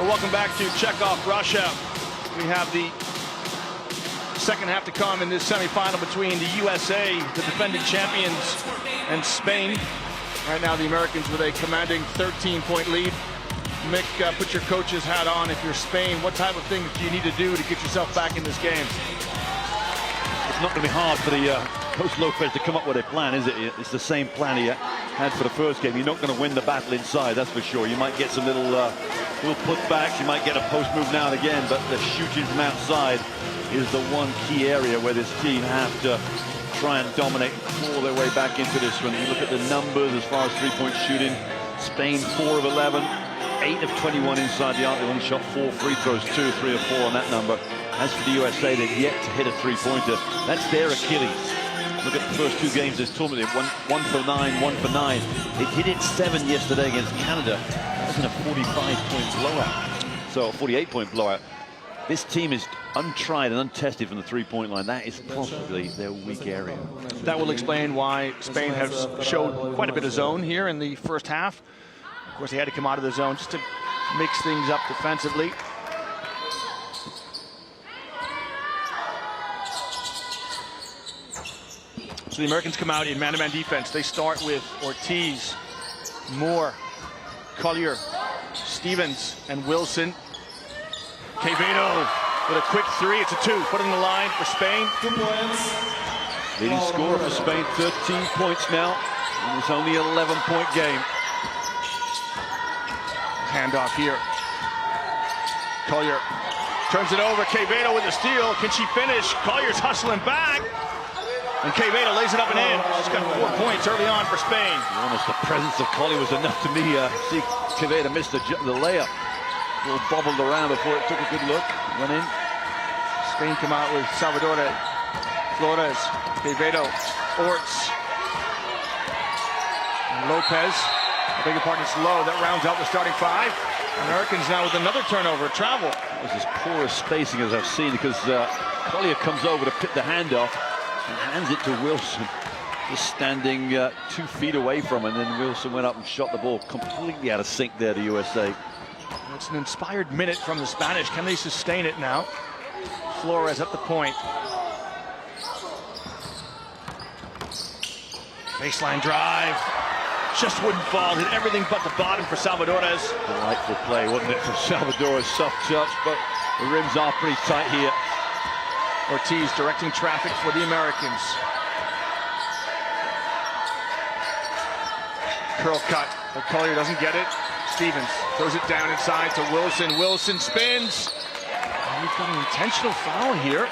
welcome back to Chekhov, Russia. We have the second half to come in this semifinal between the USA, the defending champions, and Spain. Right now, the Americans with a commanding 13-point lead. Mick, put your coach's hat on. If you're Spain, what type of things do you need to do to get yourself back in this game? It's not going to be hard for the Coach Lopez to come up with a plan, is it? It's the same plan he had for the first game. You're not going to win the battle inside, that's for sure. You might get some little putbacks. You might get a post move now and again, but the shooting from outside is the one key area where this team have to try and dominate, claw their way back into this one. You look at the numbers as far as three-point shooting. Spain 4 of 11, 8 of 21 inside the arc. They only shot 4 free throws, 2, 3, or 4 on that number. As for the USA, they've yet to hit a three-pointer. That's their Achilles. Look at the first 2 games of this tournament. One for 9, 1 for 9. They hit it 7 yesterday against Canada. That was in a 45-point blowout. So a 48-point blowout. This team is untried and untested from the three-point line. That is possibly their weak area. That will explain why Spain has showed quite a bit of zone here in the first half. Of course, they had to come out of the zone just to mix things up defensively. So the Americans come out in man-to-man defense. They start with Ortiz, Moore, Collier, Stevens, and Wilson. Quevedo with a quick 3. It's a 2. Put in the line for Spain. 2 points. Leading scorer for Spain, 13 points now. And it's only an 11-point game. Handoff here. Collier turns it over. Quevedo with the steal. Can she finish? Collier's hustling back. And Quevedo lays it up and in. She's got 4 points early on for Spain. Almost the presence of Collier was enough to me. See Quevedo missed the layup. A little bobbled around before it took a good look. Went in. Spain come out with Salvador, Flores, Quevedo, Orts, and Lopez. I beg your pardon, it's Lowe. That rounds out the starting 5. Americans now with another turnover, travel. It was as poor a spacing as I've seen because Collier comes over to pick the handoff and hands it to Wilson, just standing 2 feet away from him, and then Wilson went up and shot the ball completely out of sync there to USA. It's an inspired minute from the Spanish. Can they sustain it now? Flores at the point. Baseline drive. Just wouldn't fall. Hit everything but the bottom for Salvadores. Delightful play, wasn't it, from Salvadores? Soft touch, but the rims are pretty tight here. Ortiz directing traffic for the Americans. Curl cut, but Collier doesn't get it. Stevens throws it down inside to Wilson. Wilson spins. And we've got an intentional foul here.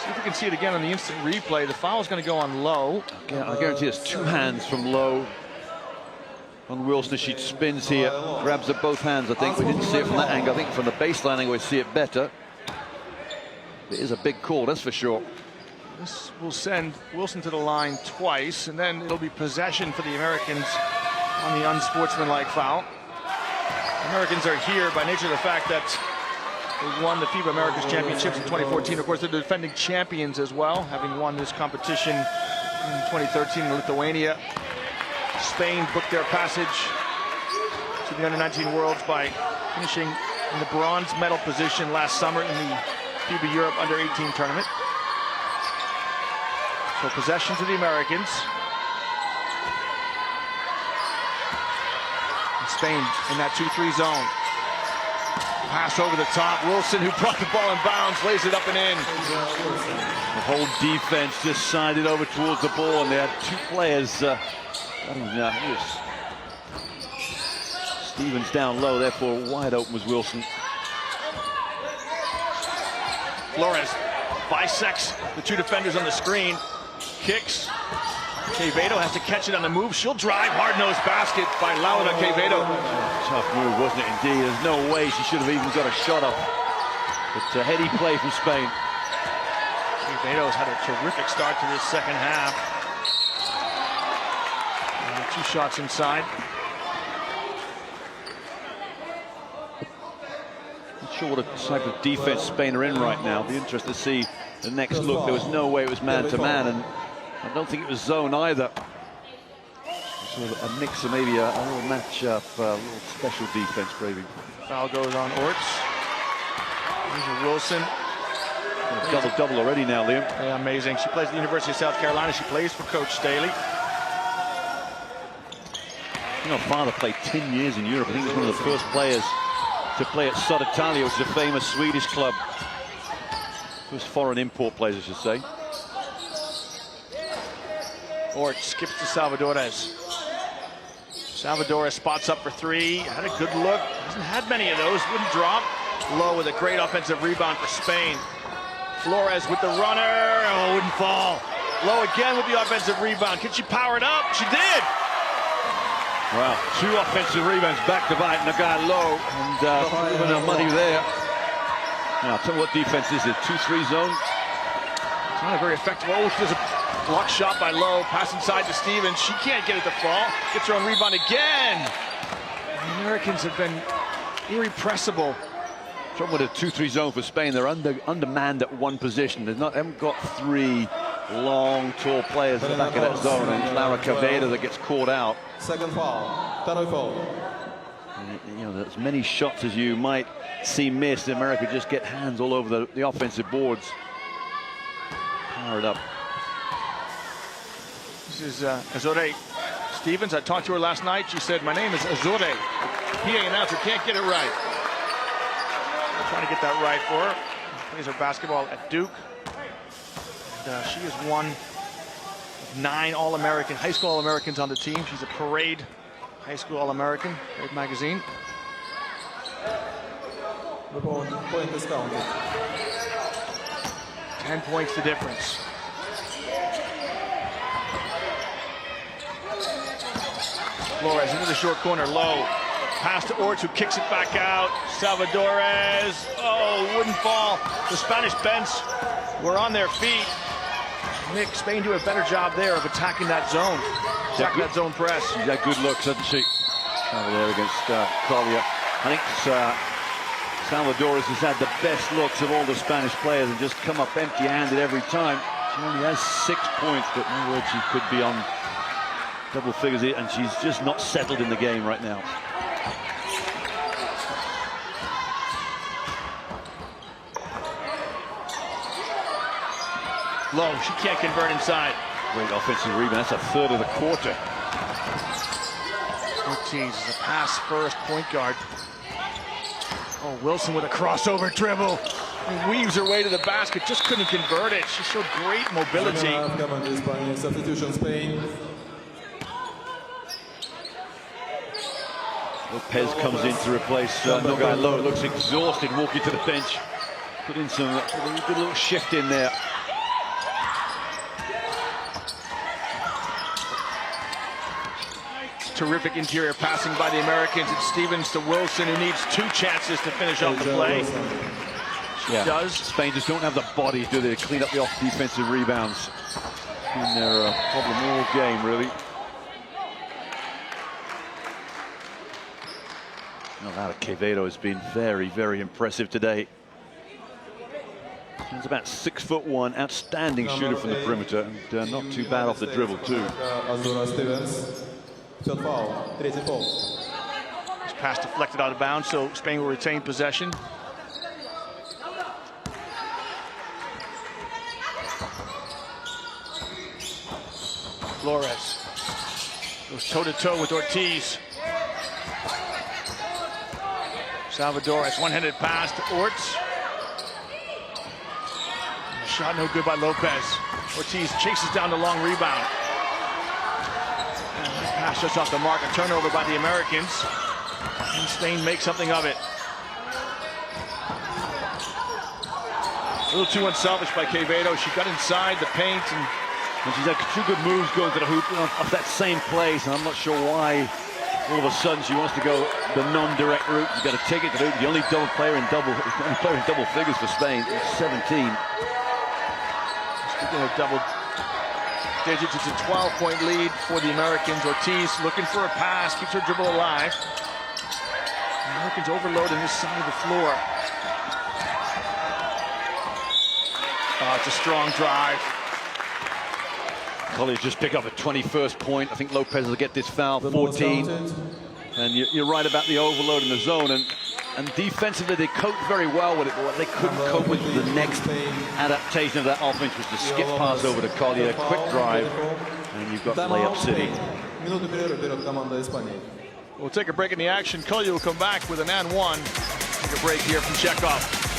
See if we can see it again on the instant replay. The foul is going to go on Lowe. Yeah, I guarantee it's 2 hands from Lowe on Wilson as she spins here. Grabs at both hands, I think. We didn't see it from that angle. I think from the baseline angle we see it better. It is a big call, that's for sure. This will send Wilson to the line twice, and then it'll be possession for the Americans on the unsportsmanlike foul. The Americans are here by nature of the fact that they won the FIBA Americas Championships in 2014. Of course, they're the defending champions as well, having won this competition in 2013 in Lithuania. Spain booked their passage to the Under-19 Worlds by finishing in the bronze medal position last summer in the FIBA Europe Under-18 tournament. So possession to the Americans. And Spain in that 2-3 zone. Pass over the top. Wilson, who brought the ball in bounds, lays it up and in. The whole defense just sided over towards the ball, and they had 2 players. Stevens down low, therefore wide open was Wilson. Flores bisects the 2 defenders on the screen. Kicks. Quevedo has to catch it on the move. She'll drive. Hard-nosed basket by Laura Quevedo. Tough move, wasn't it, indeed? There's no way she should have even got a shot up. But a heady play from Spain. Quevedo's had a terrific start to this second half. And 2 shots inside. Not sure what type of defense Spain are in right now. It'll be interesting to see the next look. There was no way it was man-to-man, and I don't think it was zone either. Sort of a mix of maybe a little match-up, a little special defense, maybe. Foul goes on Orts. Here's Wilson. Double-double already now, Liam. Yeah, amazing. She plays at the University of South Carolina. She plays for Coach Staley. You know, father played 10 years in Europe. I think he was one of the first players to play at Södertälje, which is a famous Swedish club. First foreign import players, I should say. Ort skips to Salvadores. Salvadores spots up for three. Had a good look. Hasn't had many of those. Wouldn't drop. Low with a great offensive rebound for Spain. Flores with the runner. Oh, wouldn't fall. Low again with the offensive rebound. Can she power it up? She did. Wow, 2 offensive rebounds back-to-back, and the guy Low, and even the money there. Now, tell me what defense is it? 2-3 zone? It's not a very effective. Oh, there's a block shot by Low. Pass inside to Stevens. She can't get it to fall. Gets her own rebound again. The Americans have been irrepressible. Trouble with a 2-3 zone for Spain. They're undermanned at one position. They haven't got 3 long, tall players at the back of that zone, and it's Laura Quevedo that gets caught out. Second foul. Penalty foul. And, you know, as many shots as you might see missed, America just get hands all over the offensive boards. Power it up. This is Azore Stevens. I talked to her last night. She said, "My name is Azore." PA announcer can't get it right. I'm trying to get that right for her. Plays her basketball at Duke. And, she is one of 9 All-American, high school All-Americans on the team. She's a Parade high school All-American, Parade magazine. The point is counted. 10 points the difference. Flores into the short corner, Low. Pass to Orts, who kicks it back out. Salvadores, oh, wouldn't fall. The Spanish bench were on their feet. Nick, Spain do a better job there of attacking that zone. Attacking that zone press. She's had good looks, hasn't she? Over there against Collier. I think Salvadores has had the best looks of all the Spanish players and just come up empty-handed every time. She only has 6 points, but in other words, she could be on double figures, and she's just not settled in the game right now. Low, she can't convert inside. Great offensive rebound. That's a third of the quarter. Ortiz is a pass-first point guard. Oh, Wilson with a crossover dribble. And weaves her way to the basket. Just couldn't convert it. She showed great mobility. Substitution Spain. Lopez comes in to replace Nogai Low. Looks exhausted walking to the bench. Put in some good little shift in there. Terrific interior passing by the Americans. It's Stevens to Wilson, who needs 2 chances to finish off the play. She does. Spain just don't have the bodies, do they, to clean up the off-defensive rebounds. And they're a problem all game, really. Laura Quevedo has been very, very impressive today. She's about 6'1", outstanding shooter from the perimeter, and not too bad off the dribble, too. Third foul, three foul. This pass deflected out of bounds, so Spain will retain possession. Flores goes toe-to-toe with Ortiz. Salvadores, one-handed pass to Orts. Shot no good by Lopez. Ortiz chases down the long rebound. Pass just off the mark, a turnover by the Americans. And Spain makes something of it. A little too unselfish by Quevedo. She got inside the paint, and she's had 2 good moves going to the hoop off that same place, and I'm not sure why all of a sudden she wants to go the non-direct route. You've got to take it to the hoop. The only player in double figures for Spain is 17. Speaking of double digits, it's a 12-point lead for the Americans. Ortiz looking for a pass, keeps her dribble alive. The Americans overloading this side of the floor. Oh, it's a strong drive. Collier just pick up a 21st point. I think Lopez will get this foul, 14. And you're right about the overload in the zone. And defensively, they coped very well with it, but what they couldn't cope with the next adaptation of that offense was to skip pass over to Collier, quick drive, and you've got layup city. We'll take a break in the action. Collier will come back with an and one. Take a break here from Chekhov.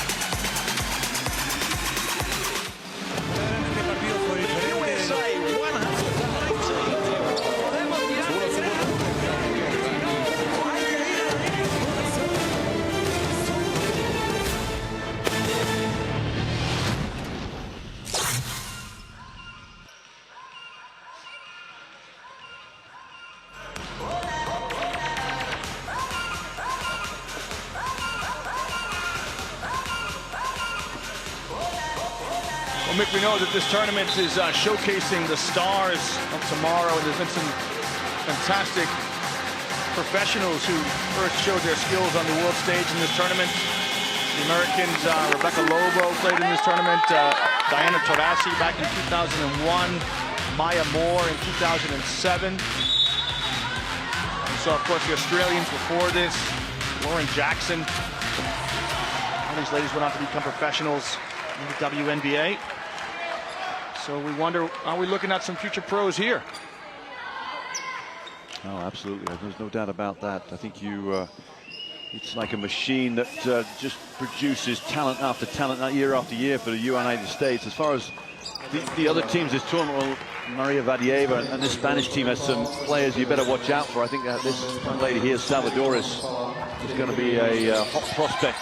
Well, Mick, we know that this tournament is showcasing the stars of tomorrow, and there's been some fantastic professionals who first showed their skills on the world stage in this tournament. The Americans, Rebecca Lobo played in this tournament, Diana Taurasi back in 2001, Maya Moore in 2007. We saw, of course, the Australians before this, Lauren Jackson. All these ladies went on to become professionals in the WNBA. So we wonder, are we looking at some future pros here? Oh, absolutely. There's no doubt about that. I think it's like a machine that just produces talent after talent, year after year for the United States. As far as the other teams this tournament, well, Maria Vadieva and this Spanish team has some players you better watch out for. I think this lady here, Salvadores, is going to be a hot prospect.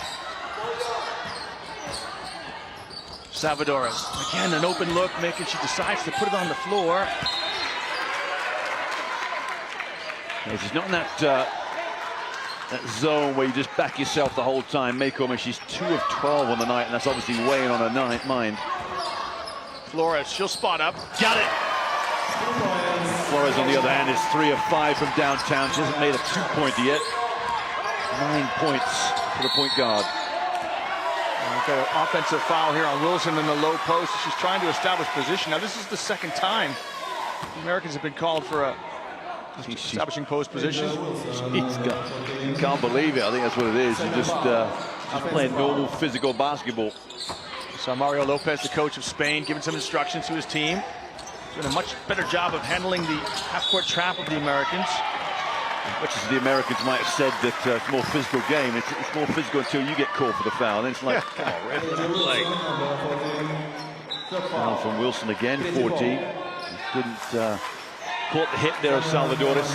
Salvadores, again, an open look, making she decides to put it on the floor. Yeah, she's not in that zone where you just back yourself the whole time. Maycomer, she's 2 of 12 on the night, and that's obviously weighing on her mind. Flores, she'll spot up. Got it. Flores, on the other hand, is 3 of 5 from downtown. She hasn't made a two-pointer yet. 9 points for the point guard. Got an offensive foul here on Wilson in the low post. She's trying to establish position. Now, this is the second time the Americans have been called for establishing post position. You can't believe it. I think that's what it is. She's just playing normal physical basketball. So Mario Lopez, the coach of Spain, giving some instructions to his team. Doing a much better job of handling the half-court trap of the Americans. Much as the Americans might have said that it's a more physical game, it's more physical until you get called for the foul. Then it's like, come on, ref, let it play. Foul from Wilson again, 14. Couldn't caught the hit there of Salvadores.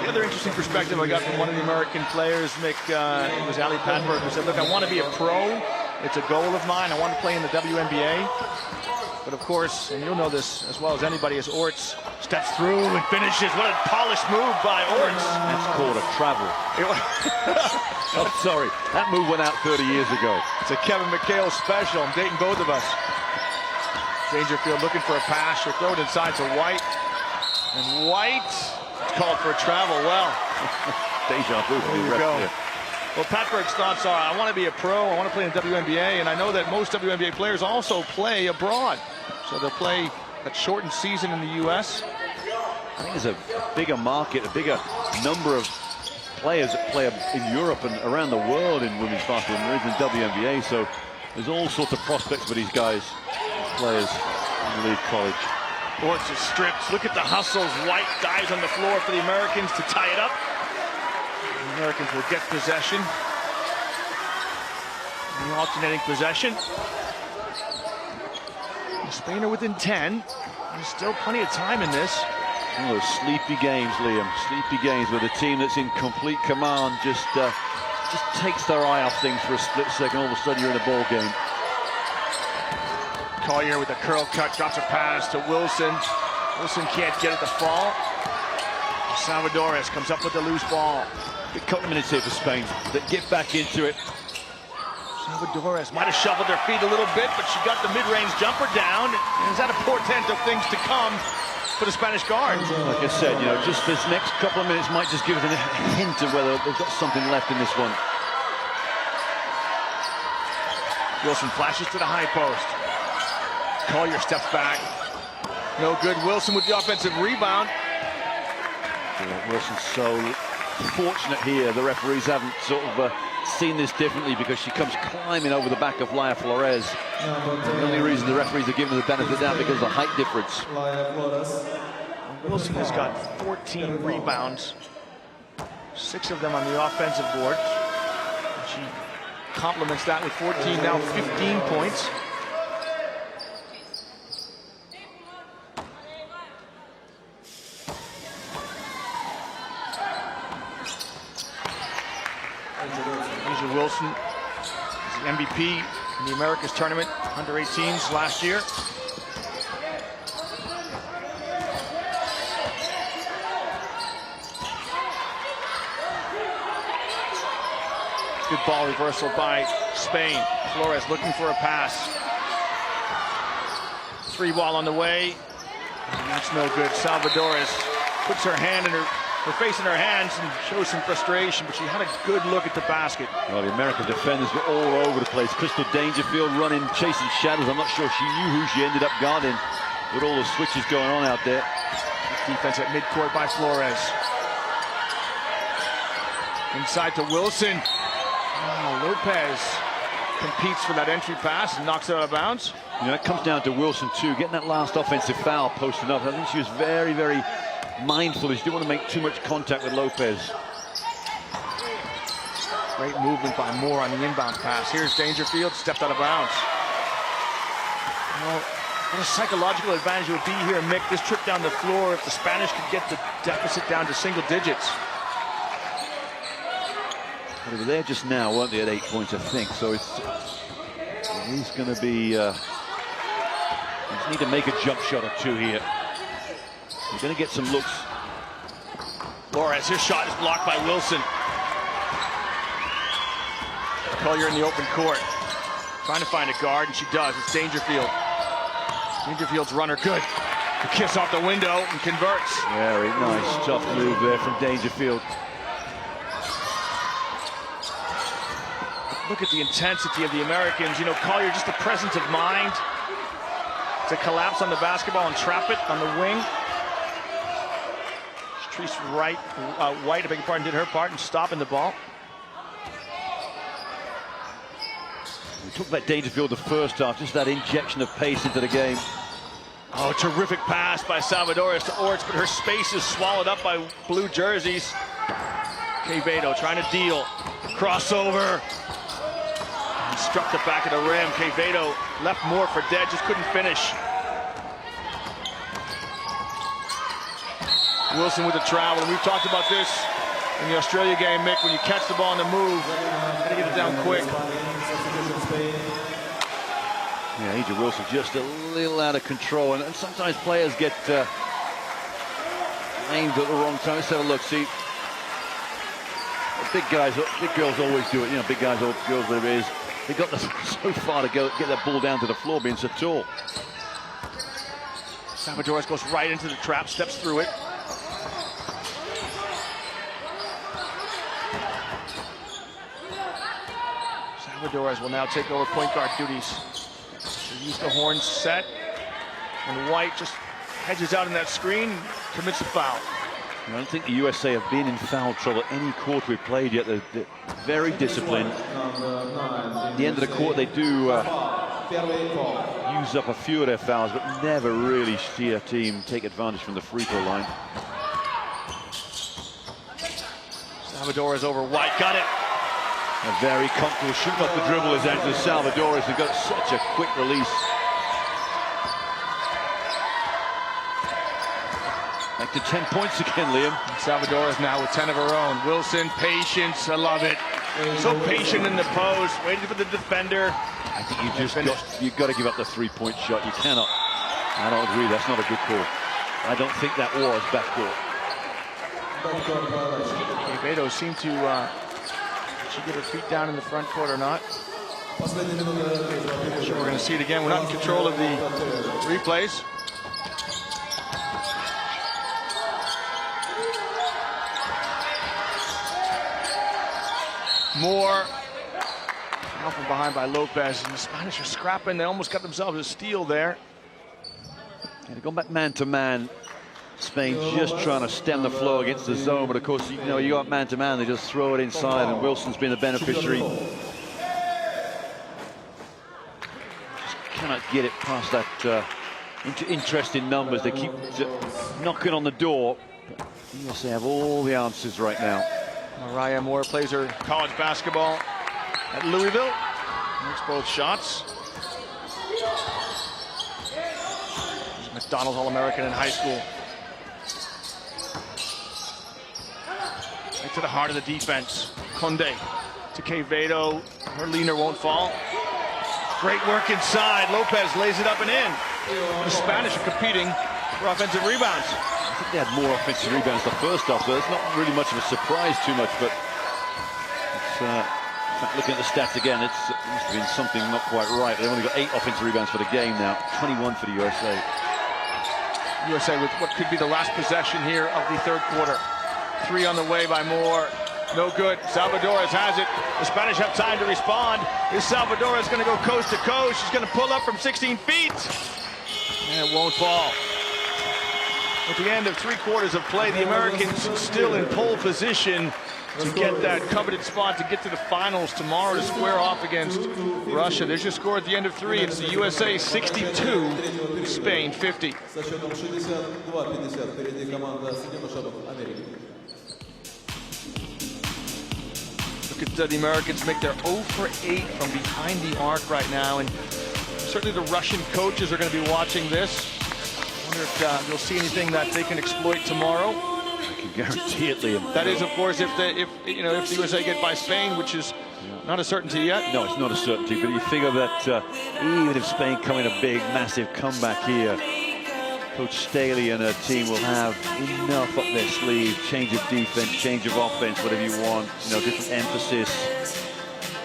The other interesting perspective I got from one of the American players, Mick, it was Ali Patberg, who said, look, I want to be a pro. It's a goal of mine. I want to play in the WNBA. But of course, and you'll know this as well as anybody, as Orts steps through and finishes. What a polished move by Orts. That's called a travel. Oh, sorry. That move went out 30 years ago. It's a Kevin McHale special. I'm dating both of us. Dangerfield looking for a pass. She'll throw it inside to White. And White called for a travel. Well, Deja vu. There you go. Well, Patberg's thoughts are, I want to be a pro, I want to play in the WNBA, and I know that most WNBA players also play abroad. So they'll play a shortened season in the U.S. I think there's a bigger market, a bigger number of players that play in Europe and around the world in women's basketball than there is in WNBA. So there's all sorts of prospects for these guys, players in the league college. Orts is stripped. Look at the hustles. White dives on the floor for the Americans to tie it up. The Americans will get possession. The alternating possession. Spain are within 10. There's still plenty of time in this. One of those sleepy games, Liam. Sleepy games where the team that's in complete command just takes their eye off things for a split second. All of a sudden, you're in a ball game. Collier with a curl cut, drops a pass to Wilson. Wilson can't get it to fall. Salvadores comes up with the loose ball. A couple minutes here for Spain. They get back into it. Salvadores might have shuffled their feet a little bit, but she got the mid-range jumper down. Is that a portent of things to come for the Spanish guard? Like I said, you know, just this next couple of minutes might just give us a hint of whether they've got something left in this one. Wilson flashes to the high post. Collier steps back. No good. Wilson with the offensive rebound. Yeah, Wilson's so fortunate here. The referees haven't sort of seen this differently because she comes climbing over the back of Laya Flores. The only reason the referees are giving her the benefit of the doubt because of the height difference. Wilson has got 14 rebounds, 6 of them on the offensive board. She complements that with 14, now 15 points. A'ja Wilson is the MVP in the Americas tournament, under 18s last year. Good ball reversal by Spain. Flores looking for a pass. 3-ball on the way. And that's no good. Salvadores puts her hand in her face in her hands and shows some frustration, but she had a good look at the basket. Well, the American defenders were all over the place. Crystal Dangerfield running, chasing shadows. I'm not sure she knew who she ended up guarding with all the switches going on out there. Defense at midcourt by Flores. Inside to Wilson. Oh, Lopez competes for that entry pass and knocks it out of bounds. You know, it comes down to Wilson too, getting that last offensive foul posted up. I think she was very, very mindful. She didn't want to make too much contact with Lopez. Great movement by Moore on the inbound pass. Here's Dangerfield, stepped out of bounds. Well, what a psychological advantage it would be here, Mick, this trip down the floor if the Spanish could get the deficit down to single digits. They were there just now, weren't they, at 8 points, I think. So he's going to be... just need to make a jump shot or two here. He's going to get some looks. Flores, his shot is blocked by Wilson. Collier in the open court. Trying to find a guard, and she does. It's Dangerfield. Dangerfield's runner, good. The kiss off the window and converts. Very nice, tough move there from Dangerfield. Look at the intensity of the Americans. You know, Collier, just the presence of mind to collapse on the basketball and trap it on the wing. Treese White, I beg your pardon, did her part in stopping the ball. We talked about Dangerfield the first half, just that injection of pace into the game. Oh, terrific pass by Salvadores to Orts, but her space is swallowed up by blue jerseys. Quevedo trying to deal. Crossover. And struck the back of the rim. Quevedo left Moore for dead, just couldn't finish. Wilson with the travel, and we've talked about this in the Australia game, Mick. When you catch the ball on the move, you gotta get it down quick. Yeah, A'ja Wilson just a little out of control, and sometimes players get aimed at the wrong time. Let's have a look. See, big girls always do it. You know, big guys, or girls, whatever it is. They got so far to go, get that ball down to the floor, being so tall. Salvadores goes right into the trap, steps through it. Salvadores will now take over point guard duties. They use the horn set, and White just hedges out in that screen, commits a foul. I don't think the USA have been in foul trouble any quarter we've played yet. They're very disciplined. At the end of the quarter, they do use up a few of their fouls, but never really see a team take advantage from the free throw line. Salvadores over White, got it. A very comfortable shoot off the dribble is Angela Salvadores, who got such a quick release. Back to 10 points again, Liam. Salvadores now with 10 of her own. Wilson, patience, I love it. So patient in the post, waiting for the defender. I think you've got to give up the three-point shot. You cannot. I don't agree. That's not a good call. I don't think that was backcourt. Quevedo seemed to. Did she get her feet down in the front court or not? I'm sure we're going to see it again. We're not in control of the replays. Moore. Now from behind by Lopez. And the Spanish are scrapping. They almost got themselves a steal there. They've gone back man-to-man. Spain just trying to stem the flow against the zone, but of course, you know, you got man-to-man, they just throw it inside, and Wilson's been the beneficiary. Just cannot get it past that interesting numbers. They keep knocking on the door. USA have all the answers right now. Mariah Moore plays her college basketball at Louisville. Makes both shots. She's McDonald's All-American in high school. Right to the heart of the defense. Conde to Quevedo. Her leaner won't fall. Great work inside. Lopez lays it up and in. The Spanish are competing for offensive rebounds. I think they had more offensive rebounds the first half, so it's not really much of a surprise too much, but it's, in fact, looking at the stats again, it must have been something not quite right. They've only got 8 offensive rebounds for the game now, 21 for the USA. USA with what could be the last possession here of the third quarter. 3 on the way by Moore. No good. Salvadores has it. The Spanish have time to respond. This Salvadores going to go coast to coast. She's going to pull up from 16 feet. And it won't fall. At the end of 3 quarters of play, the Americans still in pole position to get that coveted spot to get to the finals tomorrow to square off against Russia. There's your score at the end of 3. It's the USA 62, Spain 50. Look at the Americans make their 0 for 8 from behind the arc right now, and certainly the Russian coaches are going to be watching this. I wonder if you'll see anything that they can exploit tomorrow. I can guarantee it, Liam. That is, of course, if the USA get by Spain, which is not a certainty yet. No, it's not a certainty, but you figure that even if Spain come in a big, massive comeback here, Coach Staley and her team will have enough up their sleeve, change of defense, change of offense, whatever you want, you know, different emphasis.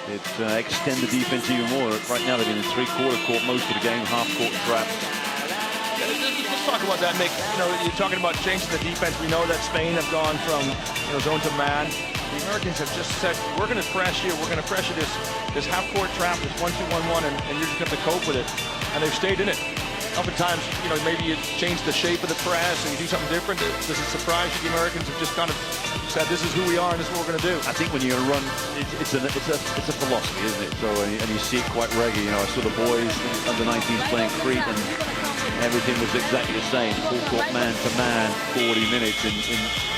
Extend the defense even more. Right now they've been in 3-quarter court most of the game, half-court traps. Let's talk about that, Nick. You know, you're talking about changing the defense. We know that Spain have gone from zone to man. The Americans have just said, we're going to press you. We're going to pressure this half-court trap, this 1-2-1-1, and you're just going to have to cope with it. And they've stayed in it. Oftentimes, maybe you change the shape of the press and you do something different. Does it surprise you? The Americans have just kind of said, this is who we are and this is what we're going to do. I think when you're going to run, it's a philosophy, isn't it? So, and you see it quite regularly. I saw the boys under 19s playing Crete, and everything was exactly the same. Full-court man-to-man, 40 minutes, and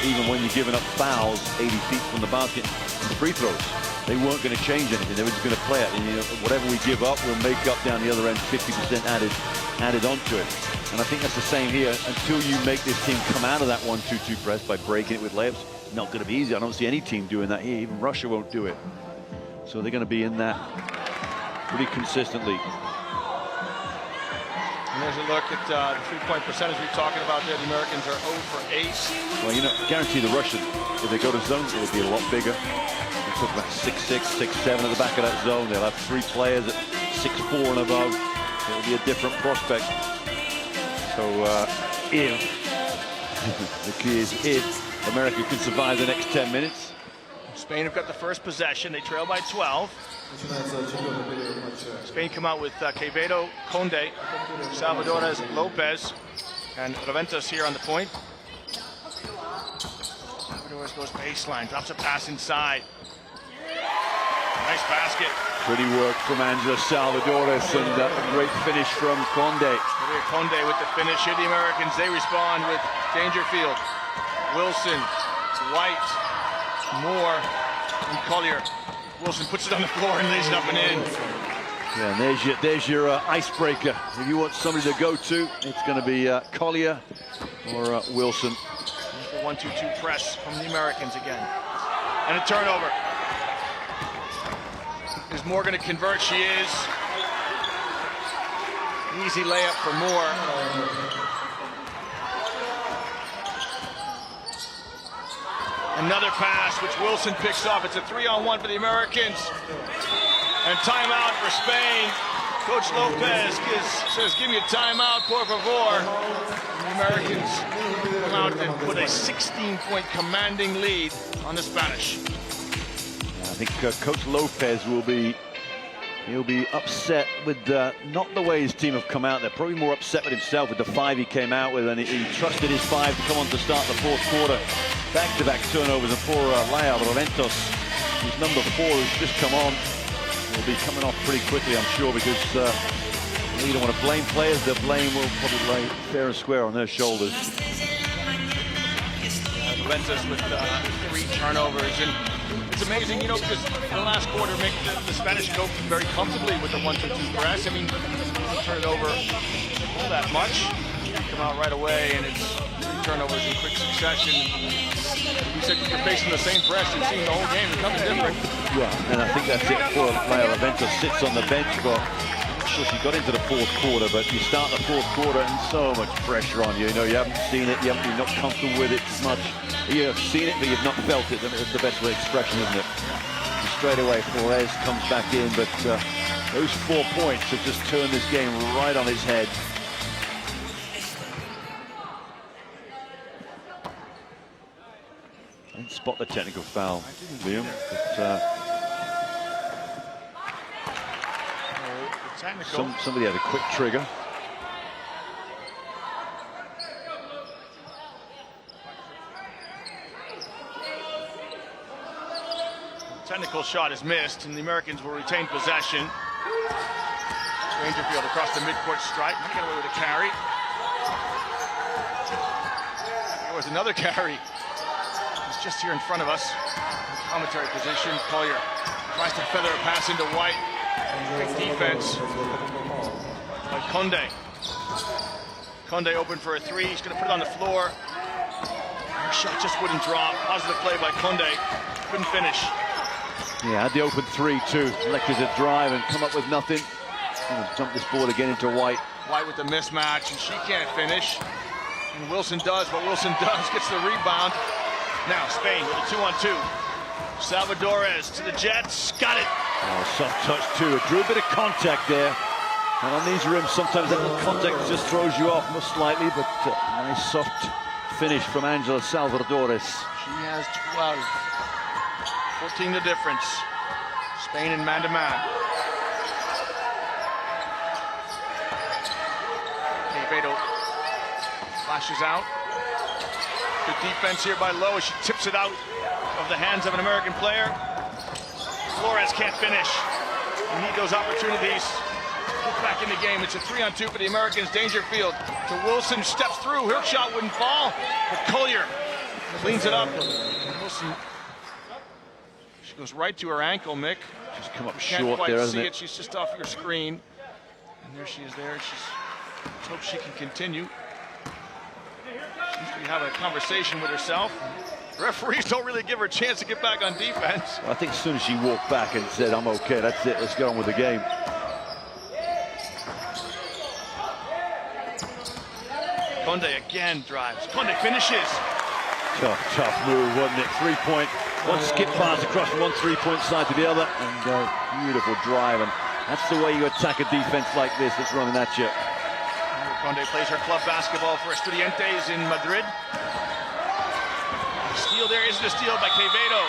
even when you're giving up fouls 80 feet from the basket, and the free throws, they weren't going to change anything. They were just going to play it. And whatever we give up, we'll make up down the other end, 50% added onto it. And I think that's the same here. Until you make this team come out of that 1-2-2 press by breaking it with layups, not going to be easy. I don't see any team doing that here. Even Russia won't do it. So they're going to be in that pretty consistently. And there's a look at the three-point percentage we're talking about there. The Americans are 0 for 8. Well, guarantee the Russians, if they go to zone, it'll be a lot bigger. We're talking about 6'6", 6'7" at the back of that zone. They'll have 3 players at 6'4" and above. It'll be a different prospect. So if, the key is if America can survive the next 10 minutes. Spain have got the first possession. They trail by 12. Spain come out with Quevedo, Conde, Salvadores, Lopez, and Reventas here on the point. Salvadores goes baseline, drops a pass inside. Nice basket. Pretty work from Angela Salvadores, and a great finish from Conde. Conde with the finish. Here the Americans, they respond with Dangerfield, Wilson, White, Moore, and Collier. Wilson puts it on the floor and lays it up and in. Yeah, and there's your icebreaker. If you want somebody to go to, it's going to be Collier or Wilson. The 1-2-2 press from the Americans again. And a turnover. Is Moore going to convert? She is. Easy layup for Moore. Another pass, which Wilson picks up. It's a 3-on-1 for the Americans. And timeout for Spain. Coach Lopez says, give me a timeout, por favor. The Americans come out and put a 16-point commanding lead on the Spanish. I think Coach Lopez will be He'll be upset with not the way his team have come out. They're probably more upset with himself with the 5 he came out with, and he trusted his 5 to come on to start the fourth quarter. Back-to-back turnovers, and poor Leo Raventos, who's number 4, who's just come on, will be coming off pretty quickly, I'm sure, because you don't want to blame players. The blame will probably lay fair and square on their shoulders. Juventus with 3 turnovers, and it's amazing, you know, because in the last quarter, Mick, the Spanish go very comfortably with the 1-2 press. I mean, turn it over all that much, come out right away, and it's 3 turnovers in quick succession. You said you're facing the same press. You've seen the whole game. It's nothing different. Yeah, and I think that's it for Leo Raventos. Sits on the bench, but of course he got into the fourth quarter, but you start the fourth quarter and so much pressure on you. You know, you haven't seen it, you're not comfortable with it as much. You've seen it, but you've not felt it. That's the best way expression, isn't it? And straight away, Flores comes back in, but those 4 points have just turned this game right on its head. I didn't spot the technical foul, Liam. But, somebody had a quick trigger. Technical shot is missed, and the Americans will retain possession. Dangerfield across the midcourt stripe, might get away with a carry. There was another carry. It's just here in front of us. Commentary position. Collier tries to feather a pass into White. Great defense by Conde. Conde open for a 3. He's going to put it on the floor. Her shot just wouldn't drop. Positive play by Conde. Couldn't finish. Yeah, had the open 3 too. Elected to drive and come up with nothing. Dump this ball again into White. White with the mismatch, and she can't finish. And Wilson does, but Wilson gets the rebound. Now Spain with a 2-on-2. Salvadores to the Jets. Got it. Oh, soft touch too. It drew a bit of contact there. And on these rims, sometimes that contact just throws you off most slightly, but nice soft finish from Angela Salvadores. She has 12. 14 the difference. Spain in man-to-man. Quevedo flashes out. Good defense here by Lowe as she tips it out of the hands of an American player. Flores can't finish. You need those opportunities. Get back in the game. It's a 3-on-2 for the Americans. Dangerfield to Wilson. Steps through. Her shot wouldn't fall. But Collier cleans it up. Wilson. She goes right to her ankle, Mick. Just come up you short can't quite there, see hasn't it. She's just off your screen. And there she is there. Let's hope she can continue. Seems to be having a conversation with herself. Referees don't really give her a chance to get back on defense. I think as soon as she walked back and said, I'm okay, that's it, let's get on with the game. Conde again drives. Conde finishes. Tough move, wasn't it? 3-point. One skip pass across from one 3-point side to the other, and beautiful drive. And that's the way you attack a defense like this that's running at you. Conde plays her club basketball for Estudiantes in Madrid. Steal there isn't a steal by Quevedo.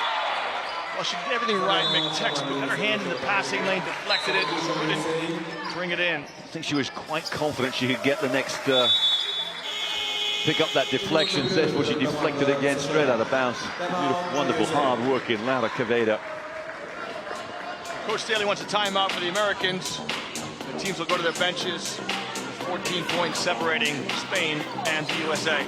Well, she did everything right, Mick. Textbook. Had her hand in the passing lane, deflected it, couldn't bring it in. I think she was quite confident she could get the next pick up that deflection. Therefore, she deflected it again straight out of bounds. Beautiful, wonderful, hard-working Laura Quevedo. Coach Staley wants a timeout for the Americans. The teams will go to their benches. 14 points separating Spain and the USA.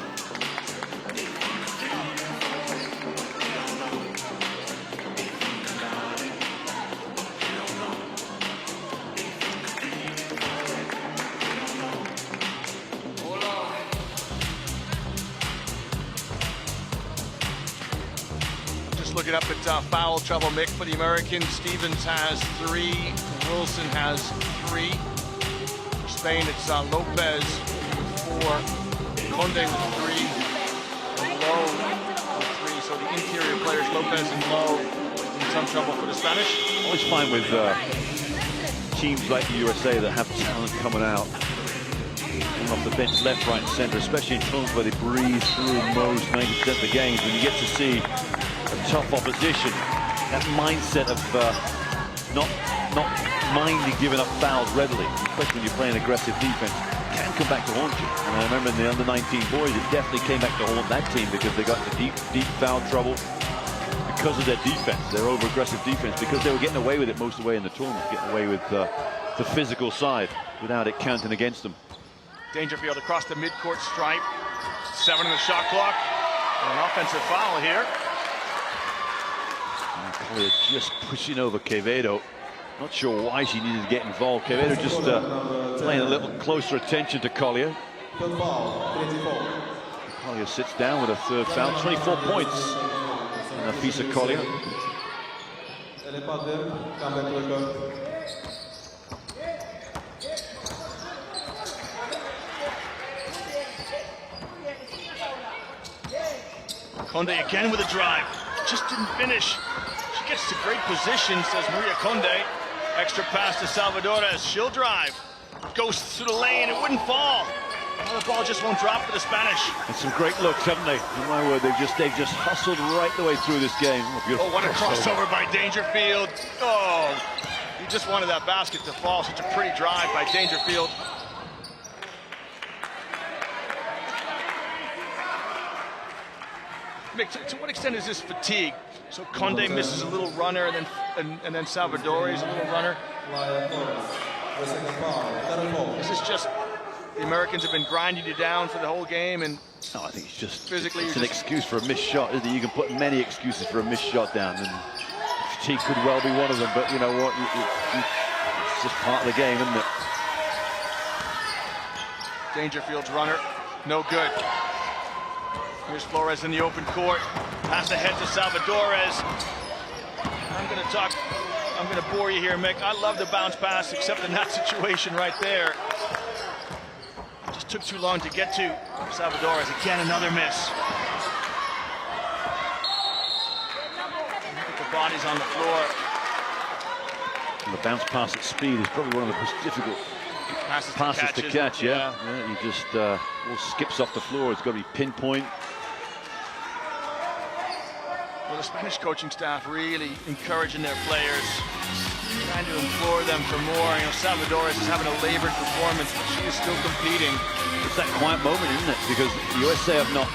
Looking up at foul trouble, Mick, for the Americans. Stevens has 3. Wilson has 3. For Spain, it's Lopez with 4. Conde with 3. And Lowe with 3. So the interior players, Lopez and Lowe, in some trouble for the Spanish. Always fine with teams like the USA that have talent coming out. Coming off the bench left, right, and center, especially in times where they breeze through most 90% of the games. When you get to see tough opposition, that mindset of not not minding giving up fouls readily, especially when you're playing aggressive defense, can come back to haunt you. And I remember in the under-19 boys, it definitely came back to haunt that team because they got into deep foul trouble because of their defense, their over-aggressive defense, because they were getting away with it most of the way in the tournament, getting away with the physical side without it counting against them. Dangerfield across the midcourt stripe. 7 on the shot clock. An offensive foul here. Collier just pushing over Quevedo. Not sure why she needed to get involved. Quevedo just playing a little closer attention to Collier. Collier sits down with a third foul. 24 points. And Afisa Collier. Conde again with a drive. Just didn't finish. She gets to great position, says Maria Conde. Extra pass to Salvadores. She'll drive. Goes through the lane. It wouldn't fall. Well, the ball just won't drop for the Spanish. And some great looks, haven't they? In my word, they've just hustled right the way through this game. Oh, what a crossover by Dangerfield. Oh, he just wanted that basket to fall. Such a pretty drive by Dangerfield. Mick, to what extent is this fatigue? So Conde misses a little runner, and then Salvadores a little runner. This is just the Americans have been grinding you down for the whole game, and no, I think it's just physically it's an excuse for a missed shot, isn't it? You can put many excuses for a missed shot down, and fatigue could well be one of them. But you know what? It's just part of the game, isn't it? Dangerfield's runner, no good. Here's Flores in the open court. Pass ahead to Salvadores. I'm gonna bore you here, Mick. I love the bounce pass, except in that situation right there. Just took too long to get to Salvadores. Again, another miss. Look at the bodies on the floor. And the bounce pass at speed is probably one of the most difficult passes to catch. Yeah, he just all skips off the floor. It's got to be pinpoint. Well, the Spanish coaching staff really encouraging their players, trying to implore them for more. You know, Salvadores is having a labored performance, but she is still competing. It's that quiet moment, isn't it? Because the USA have not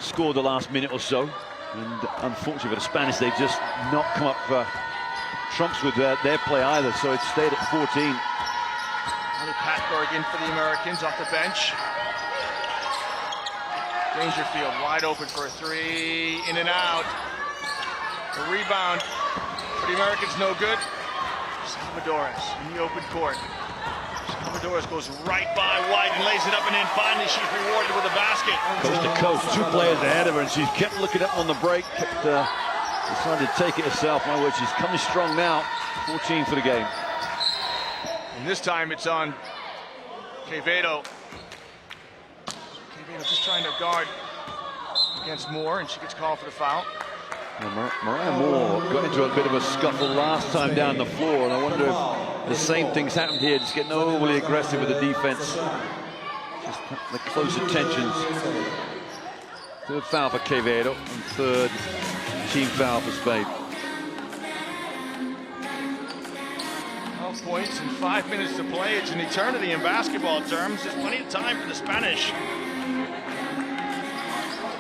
scored the last minute or so, and unfortunately for the Spanish, they've just not come up trumps with their play either. So it stayed at 14. Patberg in for the Americans off the bench. Dangerfield wide open for a three, in and out. The rebound for the Americans, no good. Salvadores in the open court. Salvadores goes right by White and lays it up and in. Finally, she's rewarded with a basket. Coast to coast, 2 players ahead of her, and she's kept looking up on the break, kept decided to take it herself. My word, she's coming strong now. 14 for the game. And this time it's on Quevedo. Quevedo just trying to guard against Moore, and she gets called for the foul. Well, Mariah Moore got into a bit of a scuffle last time down the floor, and I wonder if the same thing's happened here, just getting overly aggressive with the defense. Just the close attentions. 3rd foul for Quevedo, and 3rd team foul for Spain. 12 points and 5 minutes to play. It's an eternity in basketball terms. There's plenty of time for the Spanish.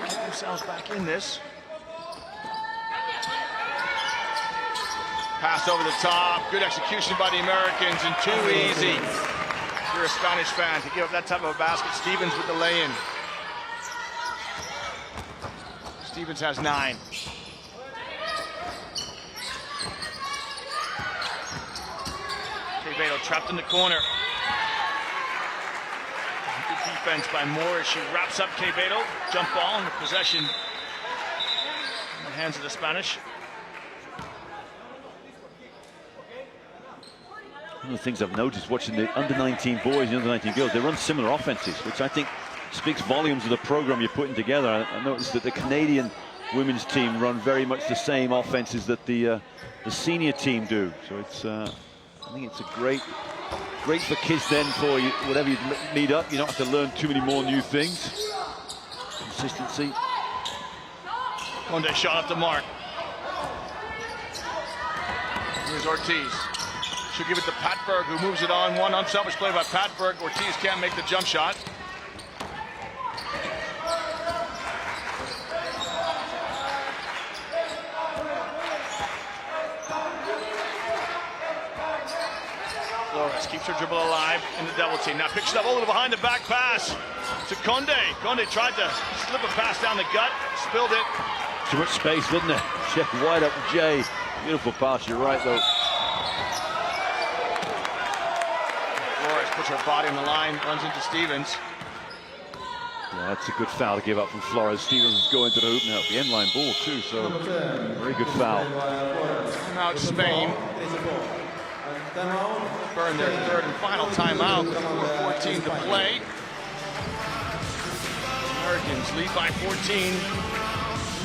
Get themselves back in this. Pass over the top. Good execution by the Americans, and too easy. If you're a Spanish fan to give up that type of a basket. Stevens with the lay-in. Stevens has 9. Quevedo trapped in the corner. Good defense by Moore as she wraps up Quevedo. Jump ball and the possession in the hands of the Spanish. One of the things I've noticed watching the under-19 boys and under-19 girls, they run similar offenses, which I think speaks volumes of the program you're putting together. I noticed that the Canadian women's team run very much the same offenses that the senior team do. So it's I think it's a great for kids then, for you, whatever you meet up. You don't have to learn too many more new things. Consistency. Conde shot up the mark. Here's Ortiz. Should give it to Patberg, who moves it on. One unselfish play by Patberg. Ortiz can't make the jump shot. Flores keeps her dribble alive in the double team. Now picks it up over the behind the back pass to Conde. Conde tried to slip a pass down the gut, spilled it. Too much space, didn't it? Check wide up Jay. Beautiful pass, you're right though. Flores puts her body on the line, runs into Stevens. Yeah, that's a good foul to give up from Flores. Stevens is going to the hoop now. The end line ball too, so very good foul. Now it's Spain. Burn their third and final timeout with 4:14 to play. Americans lead by 14.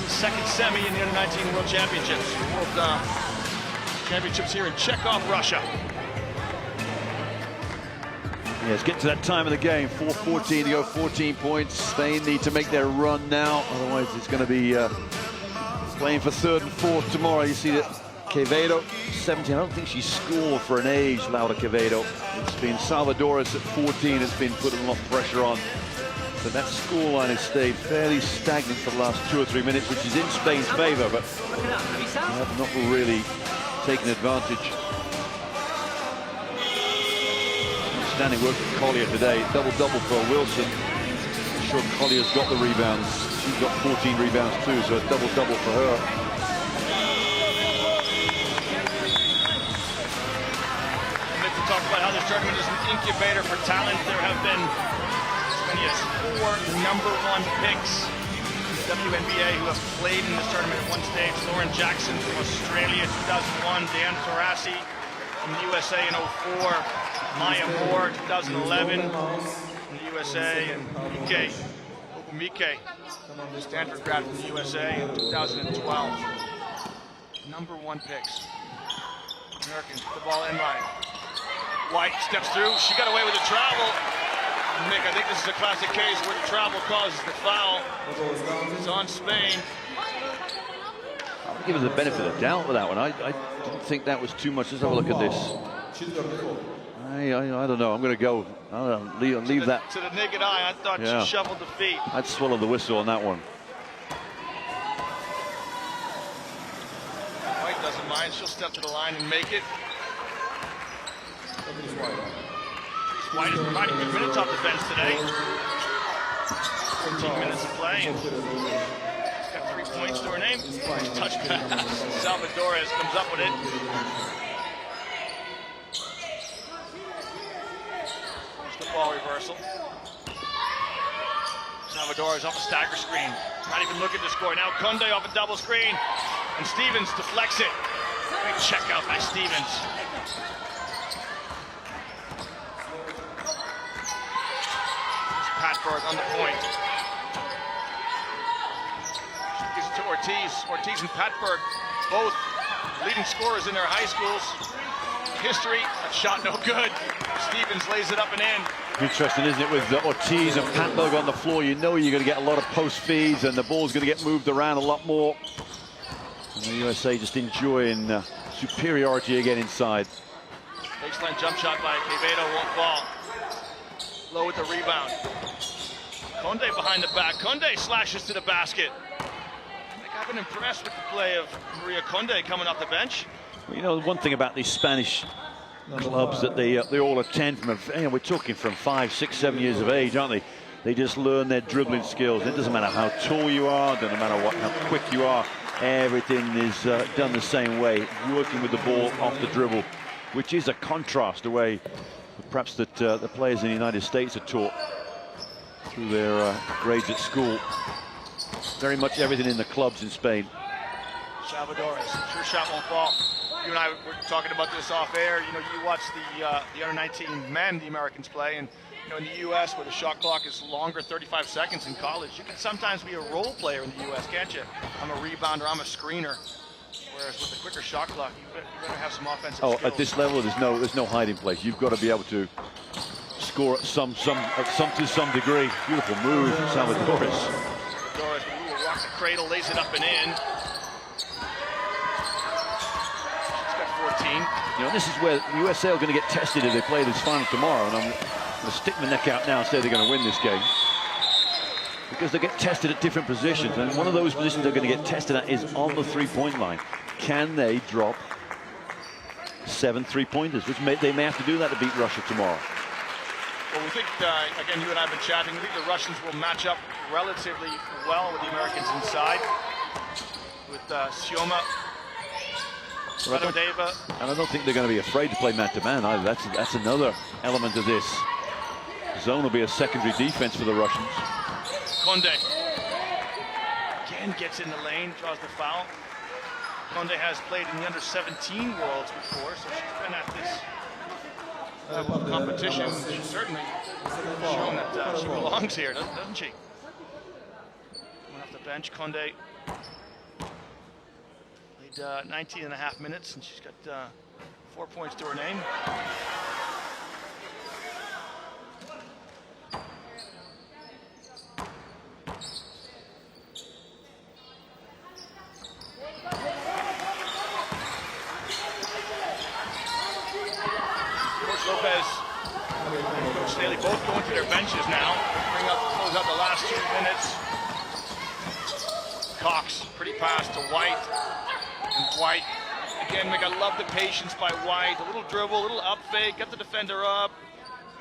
Second semi in the Under-19 World Championships. World Championships here in Chekhov, Russia. Yeah, let's get to that time of the game. 4:14 to go, 14 points. Spain need to make their run now. Otherwise, it's going to be playing for third and fourth tomorrow. You see that Quevedo, 17. I don't think she scored for an age, Laura Quevedo. It's been Salvadores at 14. It's been putting a lot of pressure on. But that scoreline has stayed fairly stagnant for the last 2 or 3 minutes, which is in Spain's favor, but they have not really taken advantage. Outstanding work from Collier today. Double-double for Wilson. I'm sure Collier's got the rebounds. She's got 14 rebounds too, so a double-double for her. To talk about how this tournament is an incubator for talent. There have been as many as 4 #1 picks in the WNBA who have played in this tournament at one stage. Lauren Jackson from Australia, 2001. Dan Taurasi from the USA in 2004. Maya Moore, 2011 from the USA. And Mike Okumike, Stanford grad from the USA in 2012. #1 picks. Americans put the ball in line. White steps through. She got away with the travel. Nick, I think this is a classic case where the travel causes the foul. It's on Spain. I'll give her the benefit of the doubt with that one. I didn't think that was too much. Let's have a look at this. I don't know. I'm going to go. Leave that. To the naked eye, I thought she shuffled the feet. I'd swallow the whistle on that one. White doesn't mind. She'll step to the line and make it. White is providing good minutes off the bench today. 13 minutes of play. And she's got 3 points to her name. Touch pass. Salvadores comes up with it. There's the ball reversal. Salvadores off a stagger screen. Not even looking to score. Now Conde off a double screen. And Stevens deflects it. Great check out by Stevens. Patberg on the point. Gives it to Ortiz. Ortiz and Patberg, both leading scorers in their high schools. History, that shot no good. Stevens lays it up and in. Interesting, isn't it, with Ortiz and Patberg on the floor? You know you're going to get a lot of post feeds and the ball's going to get moved around a lot more. And the USA just enjoying superiority again inside. Baseline jump shot by Quevedo won't fall. Low with the rebound. Conde behind the back. Conde slashes to the basket. I think I've been impressed with the play of Maria Conde coming off the bench. Well, you know, one thing about these Spanish clubs that they all attend from, we're talking from 5, 6, 7 years of age, aren't they? They just learn their dribbling skills. It doesn't matter how tall you are, doesn't matter how quick you are. Everything is done the same way, working with the ball off the dribble, which is a contrast away perhaps that the players in the United States are taught through their grades at school. Very much everything in the clubs in Spain. Salvadores, sure shot won't fall. You and I were talking about this off air. You know, you watch the Under-19 men, the Americans play, and you know, in the U.S. where the shot clock is longer, 35 seconds in college, you can sometimes be a role player in the U.S., can't you? I'm a rebounder, I'm a screener. Whereas with the quicker shot clock, you better have some offensive skills. At this level, there's no hiding place. You've got to be able to score at to some degree. Beautiful move, Salvadores. Salvadores will rock the cradle, lays it up and in. She's got 14. You know, this is where the USA are going to get tested if they play this final tomorrow, and I'm going to stick my neck out now and say they're going to win this game. Because they get tested at different positions, and one of those positions they're going to get tested at is on the three-point line. Can they drop 7 3-pointers, which they may have to do that to beat Russia tomorrow. Well, we think, again, you and I have been chatting, we think the Russians will match up relatively well with the Americans inside. With Sioma, Radodeva. And I don't think they're going to be afraid to play man-to-man either. That's another element of this. Zone will be a secondary defense for the Russians. Conde again gets in the lane, draws the foul. Conde has played in the under-17 Worlds before, so she's been at this level of competition. She's certainly shown that she belongs here, doesn't she? Coming off the bench, Conde played 19 and a half minutes, and she's got 4 points to her name. Coach Staley both going to their benches now. Close out the last 2 minutes. Cox, pretty pass to White. And White, again, I love the patience by White. A little dribble, a little up fake, get the defender up,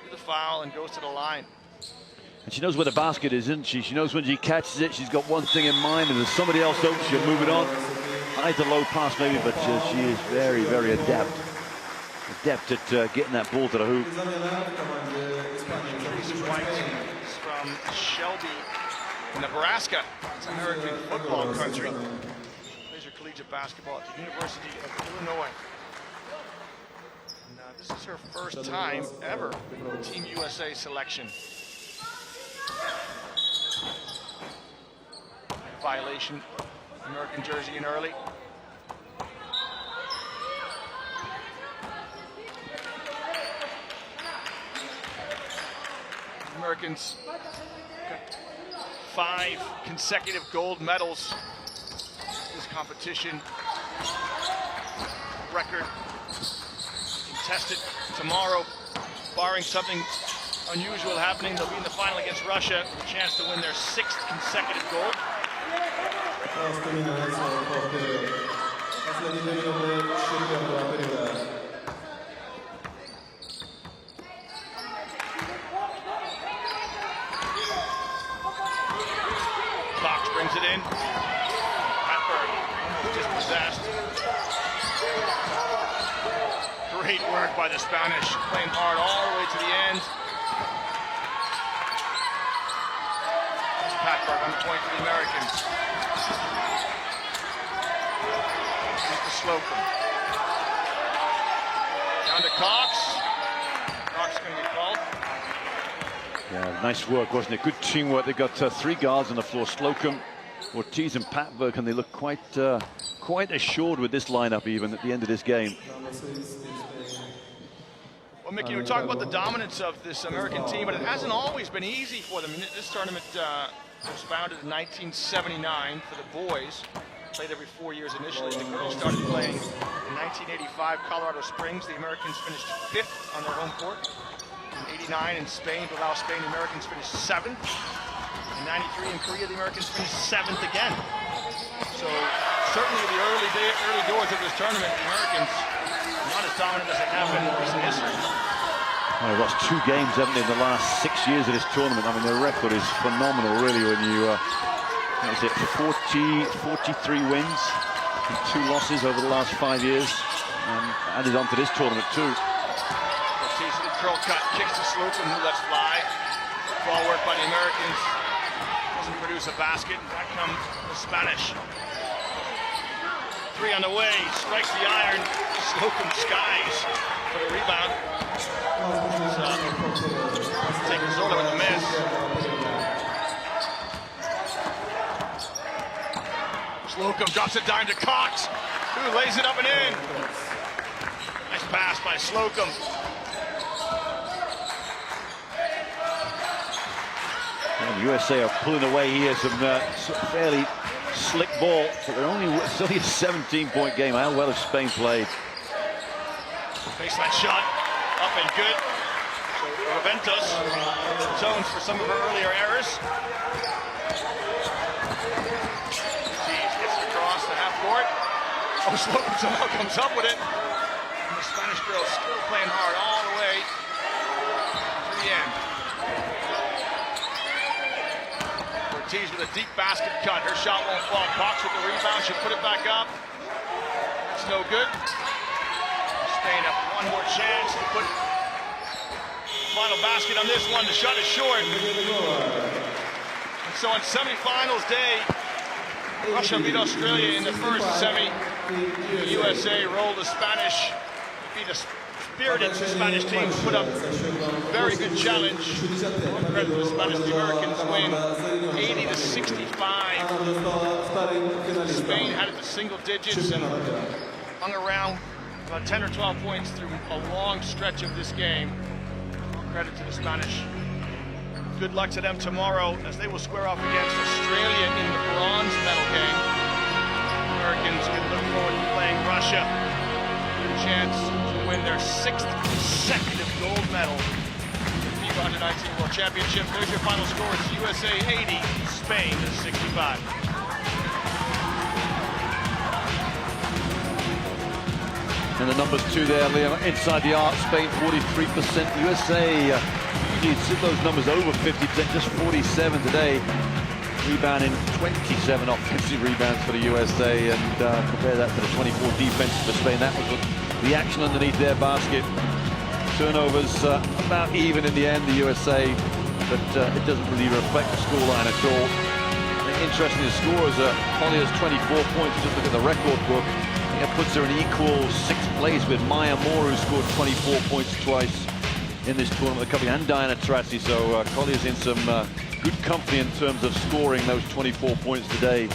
do the foul, and goes to the line. And she knows where the basket is, isn't she? She knows when she catches it, she's got one thing in mind, and there's somebody else open, she'll move it on. High to low pass maybe, but she is very, very adept at getting that ball to the hoop. White is from Shelby, Nebraska. It's American football country. Plays her collegiate basketball at the University of Illinois. And this is her first time ever with Team USA selection. Violation, American jersey in early. Americans got 5 consecutive gold medals this competition. Record contested tomorrow, barring something unusual happening. They'll be in the final against Russia with a chance to win their 6th consecutive gold. Cox brings it in. Hatberg almost dispossessed. Great work by the Spanish, playing hard all the way to the end. Hatberg on the point for the Americans. Here's to Slocum. Down to Cox. Cox going to get called. Yeah, nice work, wasn't it? Good teamwork. They got 3 guards on the floor. Slocum, Ortiz, and Patberg, and they look quite assured with this lineup even at the end of this game. Well, Mickey, we're talking about the dominance of this American team, but it hasn't always been easy for them. This tournament was founded in 1979 for the boys. Played every 4 years initially. The girls started playing in 1985, Colorado Springs. The Americans finished 5th on their home court. In 89 in Spain, Bilbao, Spain, the Americans finished 7th. In 93 in Korea, the Americans finished 7th again. So certainly the early doors of this tournament, the Americans not as dominant as they have been in recent history. Well, they've lost 2 games, haven't they, in the last 6 years of this tournament. I mean, their record is phenomenal, really, when you, what is it, 43 wins and 2 losses over the last 5 years. Added on to this tournament, too. Curl cut, kicks to Slocum, who lets fly. Ball work by the Americans. Doesn't produce a basket. Back come the Spanish. 3 on the way, strikes the iron. Slocum skies for the rebound. Taking Zola with a miss. Slocum drops it down to Cox, who lays it up and in. Nice pass by Slocum. And the USA are pulling away here, some fairly slick ball, but it's only a 17-point game. How well has Spain played? Baseline shot, up and good. So Raventos zones for some of her earlier errors. Sees gets it across the half court. Oh, Slocum somehow comes up with it. And the Spanish girls still playing hard all the way to the end. Ortiz with a deep basket cut. Her shot won't fall. Box with the rebound. She'll put it back up. That's no good. Spain have one more chance to put final basket on this one. The shot is short. And so on semifinals day, Russia beat Australia in the first semi. The USA rolled the Spanish, beat a spirited Spanish team, put up a very good challenge. Credit to the Spanish, the Americans win 80-65. Spain had it to single digits and hung around about 10 or 12 points through a long stretch of this game. Credit to the Spanish. Good luck to them tomorrow as they will square off against Australia in the bronze medal game. Americans can look forward to playing Russia. Good chance to win their 6th consecutive gold medal in the FIBA U19 World Championship. There's your final score. It's USA 80, Spain 65. And the numbers too there, Liam. Inside the arc, Spain 43%. USA, you'd sit those numbers over 50%, just 47 today. Rebounding 27 offensive rebounds for the USA, and compare that to the 24 defenses for Spain. That was the action underneath their basket. Turnovers about even in the end, the USA, but it doesn't really reflect the scoreline at all. Interesting, the scores are Collier's 24 points. Just look at the record book. It puts her in equal 6th place with Maya Moore, who scored 24 points twice in this tournament, and Diana Taurasi. So Collier's in some good company in terms of scoring those 24 points today.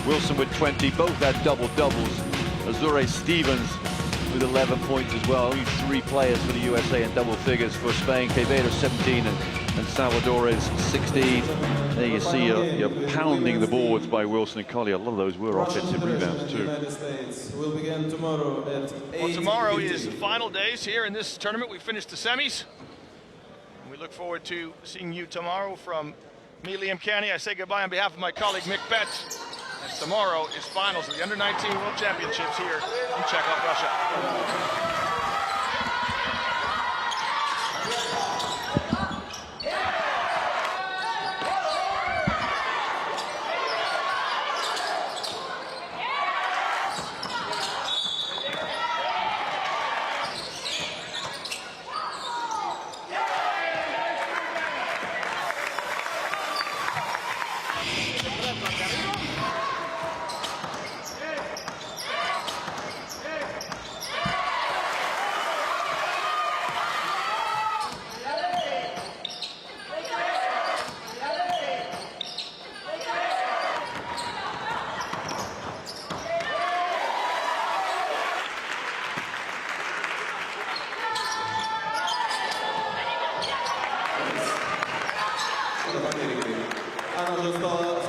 Wilson with 20, both had double-doubles. Azure Stevens with 11 points as well. Only 3 players for the USA in double figures. For Spain, Quevedo 17 and Salvador is 16. There you see you're pounding the boards by Wilson and Collier. A lot of those were offensive rebounds too. Will begin tomorrow at 8. Well, tomorrow is the final days here in this tournament. We finished the semis. We look forward to seeing you tomorrow. From me, Liam Canny, I say goodbye on behalf of my colleague Mick Betts. As tomorrow is finals of the Under-19 World Championships here in Chekhov, Russia.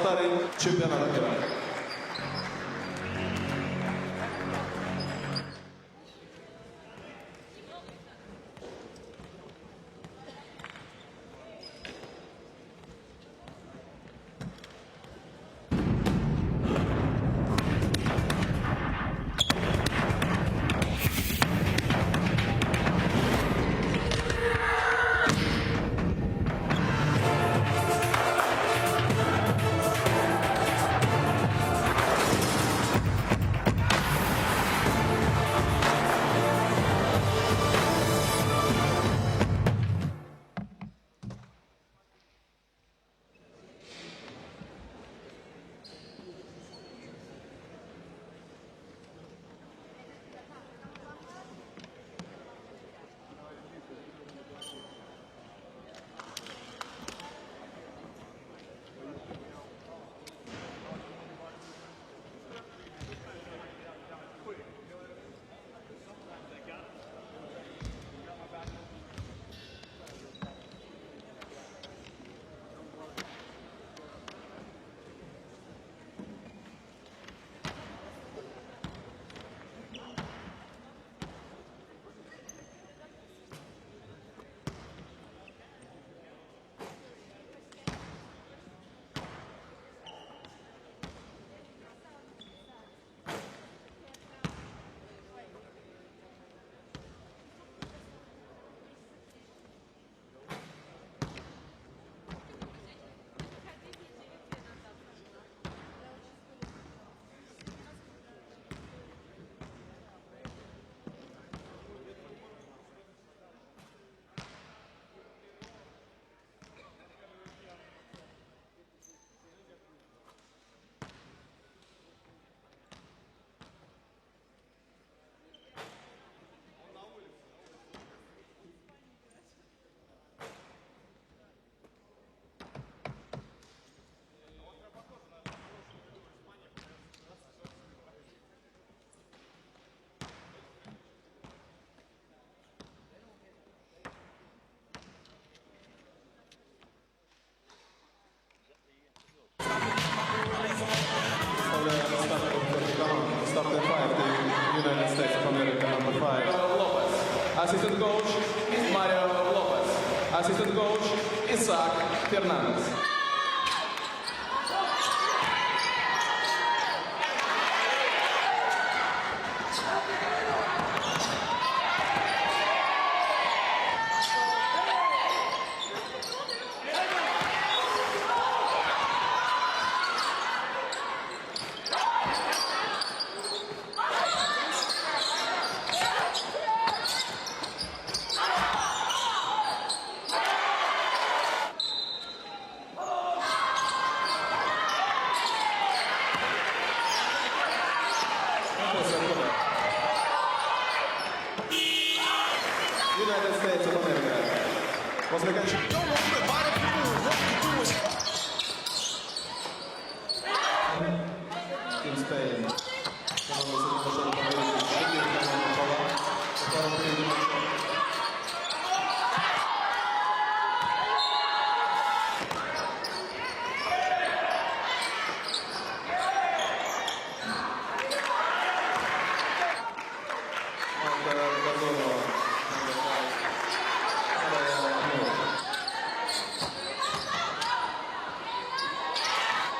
Старий чемпіонат Києва. America, number 5, Lopez. Assistant coach is Mario Lopez. Assistant coach, Isaac Fernandez. United States of America. После окончания. Team Spain.